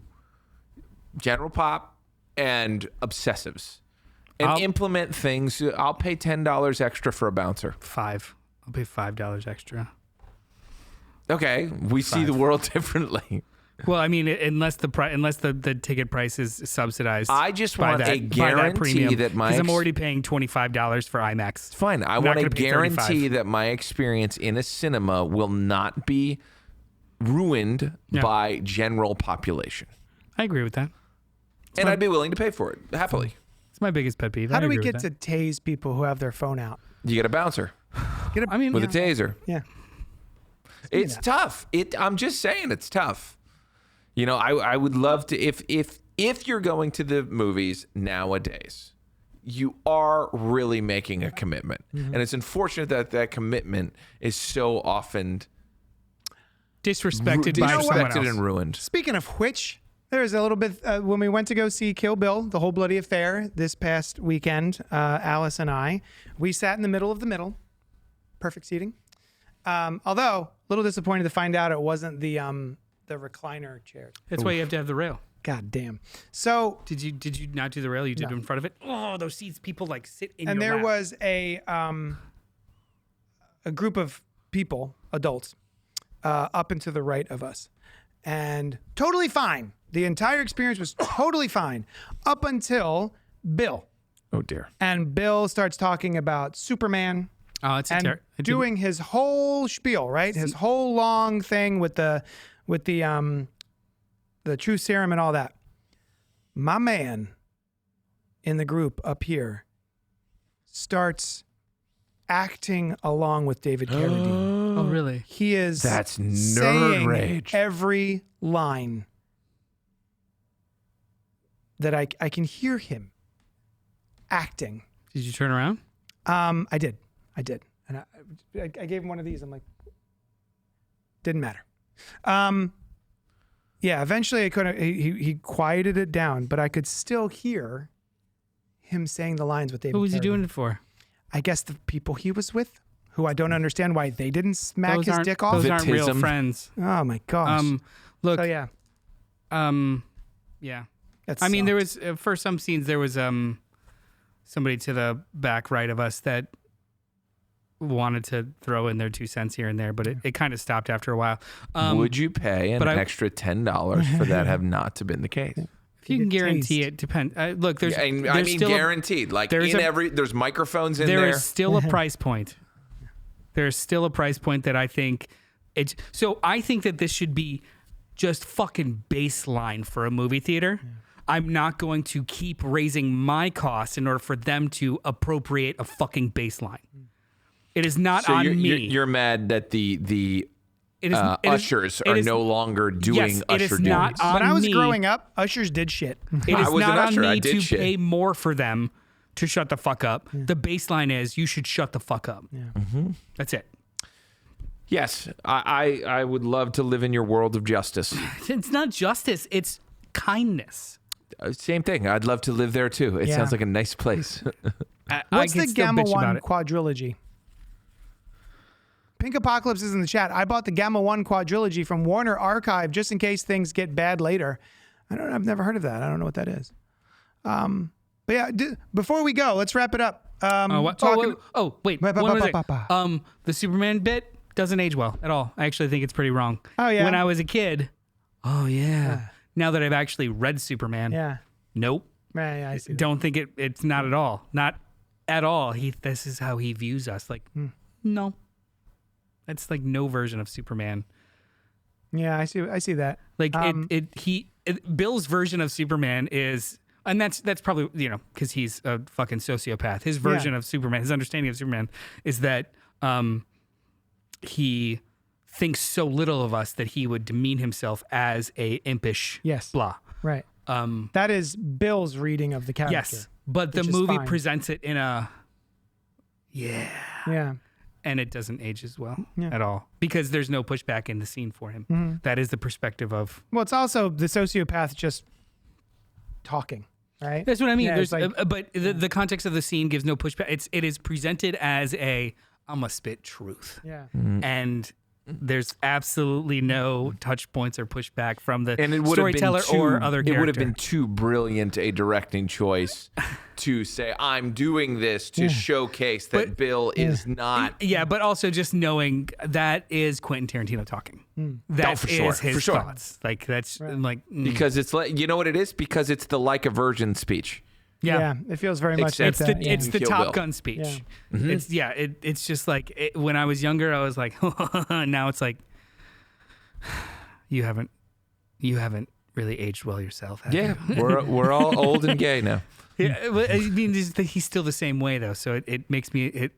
Speaker 4: General pop and obsessives. And implement things. I'll pay $10 extra for a bouncer.
Speaker 1: I'll pay $5 extra.
Speaker 4: Okay. We see the world differently.
Speaker 1: Well, I mean, unless the ticket price is subsidized.
Speaker 4: I just want a guarantee that my...
Speaker 1: Because I'm already paying $25 for IMAX.
Speaker 4: Fine. I want a guarantee that my experience in a cinema will not be ruined by general population.
Speaker 1: I agree with that.
Speaker 4: And I'd be willing to pay for it, happily.
Speaker 1: It's my biggest pet peeve.
Speaker 2: How do we get to tase people who have their phone out?
Speaker 4: You get a bouncer. With a taser.
Speaker 2: Yeah.
Speaker 4: It's tough. I'm just saying it's tough. You know, I would love to, if you're going to the movies nowadays, you are really making a commitment. And it's unfortunate that that commitment is so often
Speaker 1: disrespected by someone else.
Speaker 4: And ruined.
Speaker 2: Speaking of which, there's a little bit, when we went to go see Kill Bill, The Whole Bloody Affair this past weekend, Alice and I, we sat in the middle of the middle. Perfect seating. Although, a little disappointed to find out it wasn't the recliner chair.
Speaker 1: That's why you have to have the rail.
Speaker 2: God damn. So
Speaker 1: did you not do the rail? You did it in front of it. Oh, those seats, people like sit in.
Speaker 2: And
Speaker 1: your
Speaker 2: there
Speaker 1: lap.
Speaker 2: was a group of people, adults, up and to the right of us, and totally fine. The entire experience was totally fine up until Bill.
Speaker 4: Oh dear.
Speaker 2: And Bill starts talking about Superman.
Speaker 1: Oh, it's
Speaker 2: and doing his whole spiel, right? His whole long thing with the truth serum and all that. My man in the group up here starts acting along with David Carradine.
Speaker 1: Oh, really?
Speaker 2: He is
Speaker 4: That's nerd
Speaker 2: saying
Speaker 4: rage.
Speaker 2: every line that I can hear him acting.
Speaker 1: Did you turn around?
Speaker 2: I did. And I gave him one of these. I'm like, didn't matter. Yeah, eventually I couldn't, he quieted it down, but I could still hear him saying the lines with David.
Speaker 1: Who was he
Speaker 2: Carradine.
Speaker 1: doing it for?
Speaker 2: I guess the people he was with, who I don't understand why they didn't smack his dick off.
Speaker 1: Those aren't real friends.
Speaker 2: Oh my gosh.
Speaker 1: Look.
Speaker 2: So yeah.
Speaker 1: Yeah.
Speaker 2: I
Speaker 1: mean, there was, for some scenes, there was somebody to the back right of us that wanted to throw in their 2 cents here and there, but it kind of stopped after a while.
Speaker 4: Would you pay an extra $10 for that have not to been the case?
Speaker 1: If you can guarantee it, depends. Look, there's
Speaker 4: I mean
Speaker 1: still
Speaker 4: guaranteed. There's microphones in there.
Speaker 1: There is still a price point. There's still a price point that I think it's. So I think that this should be just fucking baseline for a movie theater. Yeah. I'm not going to keep raising my costs in order for them to appropriate a fucking baseline. It is not on me.
Speaker 4: You're mad that the ushers are no longer doing usher duties.
Speaker 1: Not on
Speaker 2: when I was
Speaker 1: me.
Speaker 2: growing up, ushers did shit.
Speaker 1: It is not on me to pay more for them to shut the fuck up. Yeah. The baseline is you should shut the fuck up. Yeah. Mm-hmm. That's it.
Speaker 4: Yes, I would love to live in your world of justice.
Speaker 1: It's not justice. It's kindness.
Speaker 4: Same thing. I'd love to live there too. It sounds like a nice place.
Speaker 2: What's the Gamma 1 quadrilogy? Pink Apocalypse is in the chat. I bought the Gamma 1 quadrilogy from Warner Archive just in case things get bad later. I've never heard of that. I don't know what that is. But yeah, before we go, let's wrap it up.
Speaker 1: Wait. The Superman bit doesn't age well at all. I actually think it's pretty wrong.
Speaker 2: Oh, yeah?
Speaker 1: When I was a kid, now that I've actually read Superman, nope.
Speaker 2: Yeah, I see that.
Speaker 1: Don't think it's not at all. Not at all. This is how he views us. Like, no. That's like no version of Superman.
Speaker 2: Yeah, I see that.
Speaker 1: Like Bill's version of Superman is, and that's probably, because he's a fucking sociopath. His version of Superman, his understanding of Superman is that he thinks so little of us that he would demean himself as a impish
Speaker 2: Yes.
Speaker 1: blah.
Speaker 2: Right. That is Bill's reading of the character.
Speaker 1: Yes, but the
Speaker 2: which is
Speaker 1: movie
Speaker 2: fine.
Speaker 1: presents it in a
Speaker 2: Yeah.
Speaker 1: and it doesn't age as well
Speaker 2: Yeah.
Speaker 1: at all because there's no pushback in the scene for him. That is the perspective of.
Speaker 2: Well, it's also the sociopath just talking, right?
Speaker 1: That's what I mean.
Speaker 2: Yeah,
Speaker 1: There's,
Speaker 2: it's like-
Speaker 1: but the context of the scene gives no pushback. It is presented as I'm a spit truth,
Speaker 2: Yeah.
Speaker 1: and there's absolutely no touch points or pushback from the
Speaker 4: And it would
Speaker 1: storyteller
Speaker 4: have been
Speaker 1: or other character.
Speaker 4: It would have been too brilliant a directing choice to say, I'm doing this to showcase that
Speaker 1: But-
Speaker 4: Bill is not.
Speaker 1: Yeah, but also just knowing that is Quentin Tarantino talking. That
Speaker 4: for
Speaker 1: is
Speaker 4: sure,
Speaker 1: his
Speaker 4: for sure.
Speaker 1: thoughts. Like that's like
Speaker 4: Because it's like, you know what it is? Because it's the like a virgin speech.
Speaker 2: Yeah. It feels very much
Speaker 4: Except
Speaker 2: like that.
Speaker 1: It's the
Speaker 4: Kill
Speaker 1: Top
Speaker 4: Bill.
Speaker 1: Gun speech.
Speaker 2: Yeah.
Speaker 1: It's just like when I was younger, I was like, now it's like, you haven't really aged well yourself. have
Speaker 4: Yeah,
Speaker 1: you?
Speaker 4: we're all old and gay now.
Speaker 1: Yeah, well, I mean, he's still the same way though, so it makes me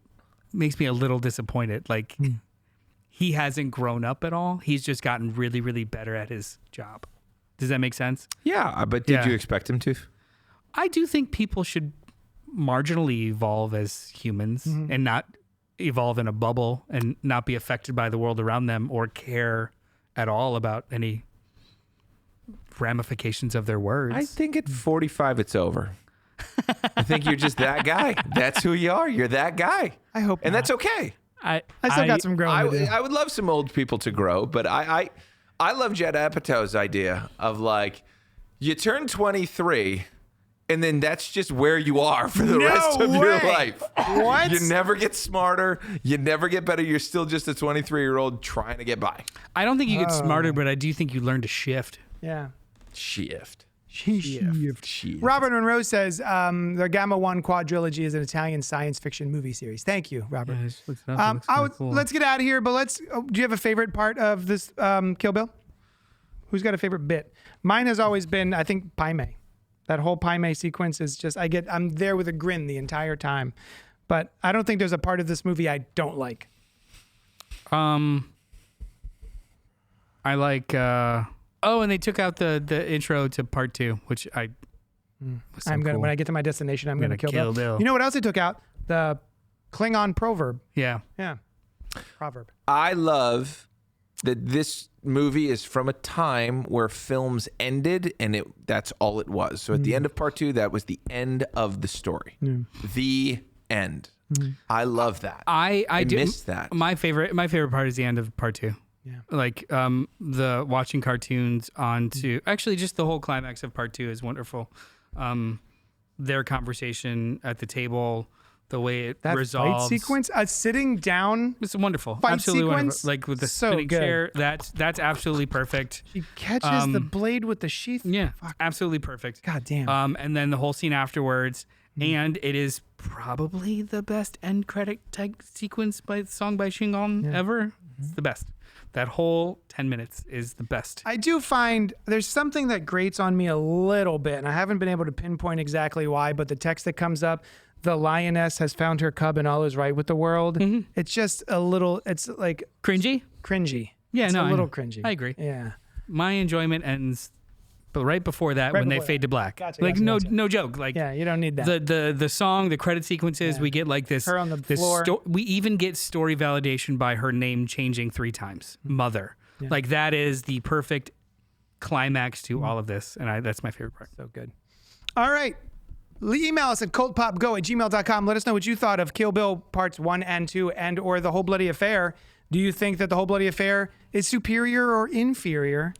Speaker 1: a little disappointed. Like he hasn't grown up at all. He's just gotten really, really better at his job. Does that make sense?
Speaker 4: Yeah, but did
Speaker 1: Yeah.
Speaker 4: you expect him to?
Speaker 1: I do think people should marginally evolve as humans and not evolve in a bubble and not be affected by the world around them or care at all about any ramifications of their words.
Speaker 4: I think at 45 it's over. I think you're just that guy. That's who you are. You're that guy.
Speaker 2: I hope
Speaker 4: And
Speaker 2: not.
Speaker 4: that's okay.
Speaker 2: I still got some growing to do.
Speaker 4: I would love some old people to grow, but I love Judd Apatow's idea of like, you turn 23 and then that's just where you are for the
Speaker 2: No
Speaker 4: rest of your
Speaker 2: way.
Speaker 4: life.
Speaker 2: What?
Speaker 4: You never get smarter. You never get better. You're still just a 23-year-old trying to get by.
Speaker 1: I don't think you get smarter, but I do think you learn to shift.
Speaker 2: Yeah.
Speaker 4: Shift.
Speaker 2: Robert Monroe says the Gamma 1 quadrilogy is an Italian science fiction movie series. Thank you, Robert. Let's get out of here, but do you have a favorite part of this Kill Bill? Who's got a favorite bit? Mine has always been, I think, Pai Mei. That whole Pai Mei sequence is just, I'm there with a grin the entire time. But I don't think there's a part of this movie I don't like.
Speaker 1: I like. And they took out the intro to part 2, which was so cool.
Speaker 2: When I get to my destination, I'm gonna
Speaker 1: gonna
Speaker 2: kill Bill. You know what else they took out? The Klingon proverb.
Speaker 1: Yeah.
Speaker 2: Yeah. Proverb.
Speaker 4: I love that this movie is from a time where films ended and that's all it was. So at the end of part 2, that was the end of the story. The end. I love that.
Speaker 1: I do
Speaker 4: miss that.
Speaker 1: My favorite part is the end of part 2.
Speaker 2: Yeah.
Speaker 1: Like the watching cartoons onto actually just the whole climax of part 2 is wonderful. Their conversation at the table, the way it
Speaker 2: That
Speaker 1: resolves.
Speaker 2: fight sequence, sitting down.
Speaker 1: It's wonderful.
Speaker 2: Fight
Speaker 1: Absolutely
Speaker 2: sequence?
Speaker 1: wonderful. Like with the
Speaker 2: So
Speaker 1: spinning
Speaker 2: good.
Speaker 1: chair. That's absolutely perfect.
Speaker 2: She catches the blade with the sheath.
Speaker 1: Yeah. Absolutely perfect.
Speaker 2: God damn.
Speaker 1: And then the whole scene afterwards. And it is probably the best end credit tag sequence song by Shingon ever. It's the best. That whole 10 minutes is the best.
Speaker 2: I do find there's something that grates on me a little bit, and I haven't been able to pinpoint exactly why, but the text that comes up, the lioness has found her cub and all is right with the world. It's just a little, it's like
Speaker 1: Cringy?
Speaker 2: Yeah,
Speaker 1: It's
Speaker 2: a little
Speaker 1: I know.
Speaker 2: cringy.
Speaker 1: I agree.
Speaker 2: Yeah.
Speaker 1: My enjoyment ends, but right before that,
Speaker 2: Right
Speaker 1: when they
Speaker 2: before
Speaker 1: fade
Speaker 2: that.
Speaker 1: to black.
Speaker 2: Gotcha,
Speaker 1: like
Speaker 2: gotcha.
Speaker 1: no joke. Like
Speaker 2: Yeah, you don't need that.
Speaker 1: the song, the credit sequences, we get like this.
Speaker 2: Her on the
Speaker 1: this
Speaker 2: floor.
Speaker 1: We even get story validation by her name changing 3 times. Mother. Like that is the perfect climax to all of this, and that's my favorite part.
Speaker 2: So good. All right. Email us at cultpopgo@gmail.com. Let us know what you thought of Kill Bill parts 1 and 2 and or The Whole Bloody Affair. Do you think that The Whole Bloody Affair is superior or inferior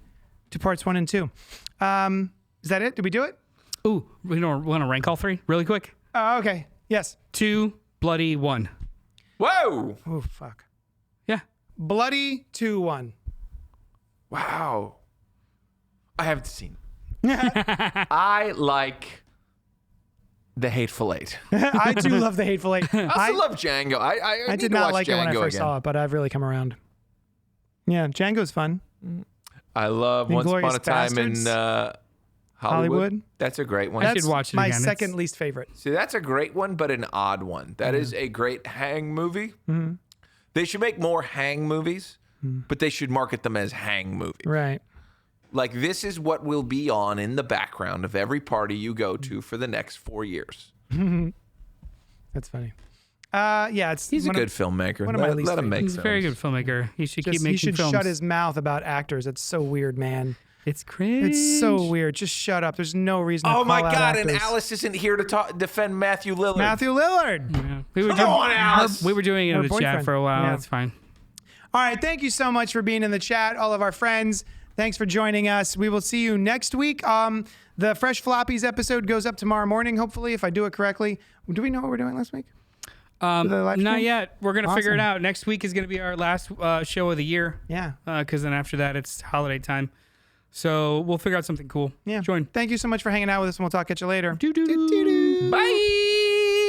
Speaker 2: to parts 1 and 2? Is that it? Did we do it?
Speaker 1: Ooh, we want to rank all 3 really quick.
Speaker 2: Okay. Yes.
Speaker 1: 2, bloody 1.
Speaker 4: Whoa.
Speaker 2: Oh, fuck.
Speaker 1: Yeah.
Speaker 2: Bloody 2-1.
Speaker 4: Wow. I haven't seen it. I like The Hateful Eight.
Speaker 2: I do love The Hateful Eight.
Speaker 4: I also love Django. I
Speaker 2: I
Speaker 4: need
Speaker 2: did
Speaker 4: to
Speaker 2: not
Speaker 4: watch
Speaker 2: like it when I
Speaker 4: Django
Speaker 2: first
Speaker 4: again.
Speaker 2: saw it, but I've really come around. Yeah, Django's fun.
Speaker 4: I love Once Upon
Speaker 2: Inglourious
Speaker 4: a Time in
Speaker 2: Bastards?
Speaker 4: Hollywood.
Speaker 2: Hollywood?
Speaker 4: That's a great one.
Speaker 1: I should
Speaker 2: That's
Speaker 1: watch it
Speaker 2: my
Speaker 1: again.
Speaker 2: second least favorite.
Speaker 4: See, that's a great one, but an odd one. That is a great hang movie. They should make more hang movies but they should market them as hang movies.
Speaker 2: Right.
Speaker 4: Like, this is what will be on in the background of every party you go to for the next 4 years.
Speaker 2: That's funny. Yeah,
Speaker 4: He's a good filmmaker.
Speaker 2: one of my least
Speaker 4: Let him make
Speaker 1: He's
Speaker 4: films.
Speaker 1: a very good filmmaker. He should keep making
Speaker 2: he should
Speaker 1: films.
Speaker 2: shut his mouth about actors. It's so weird, man.
Speaker 1: It's cringe.
Speaker 2: It's so weird. Just shut up. There's no reason to
Speaker 4: Oh
Speaker 2: call
Speaker 4: my
Speaker 2: out
Speaker 4: God!
Speaker 2: actors.
Speaker 4: And Alice isn't here to defend Matthew Lillard.
Speaker 2: Matthew Lillard.
Speaker 1: Yeah. We were
Speaker 4: Come
Speaker 1: doing,
Speaker 4: on, Alice.
Speaker 1: We were doing it
Speaker 2: Her
Speaker 1: in the chat
Speaker 2: boyfriend.
Speaker 1: for a while.
Speaker 2: Yeah.
Speaker 1: That's fine.
Speaker 2: All right. Thank you so much for being in the chat, all of our friends. Thanks for joining us. We will see you next week. The Fresh Floppies episode goes up tomorrow morning, hopefully, if I do it correctly. Do we know what we're doing last week?
Speaker 1: Not yet. We're going to figure it
Speaker 2: Awesome.
Speaker 1: out. Next week is going to be our last show of the year.
Speaker 2: Yeah.
Speaker 1: Because then after that, it's holiday time. So we'll figure out something cool.
Speaker 2: Yeah.
Speaker 1: Join.
Speaker 2: Thank you so much for hanging out with us, and we'll talk at you later.
Speaker 1: Bye.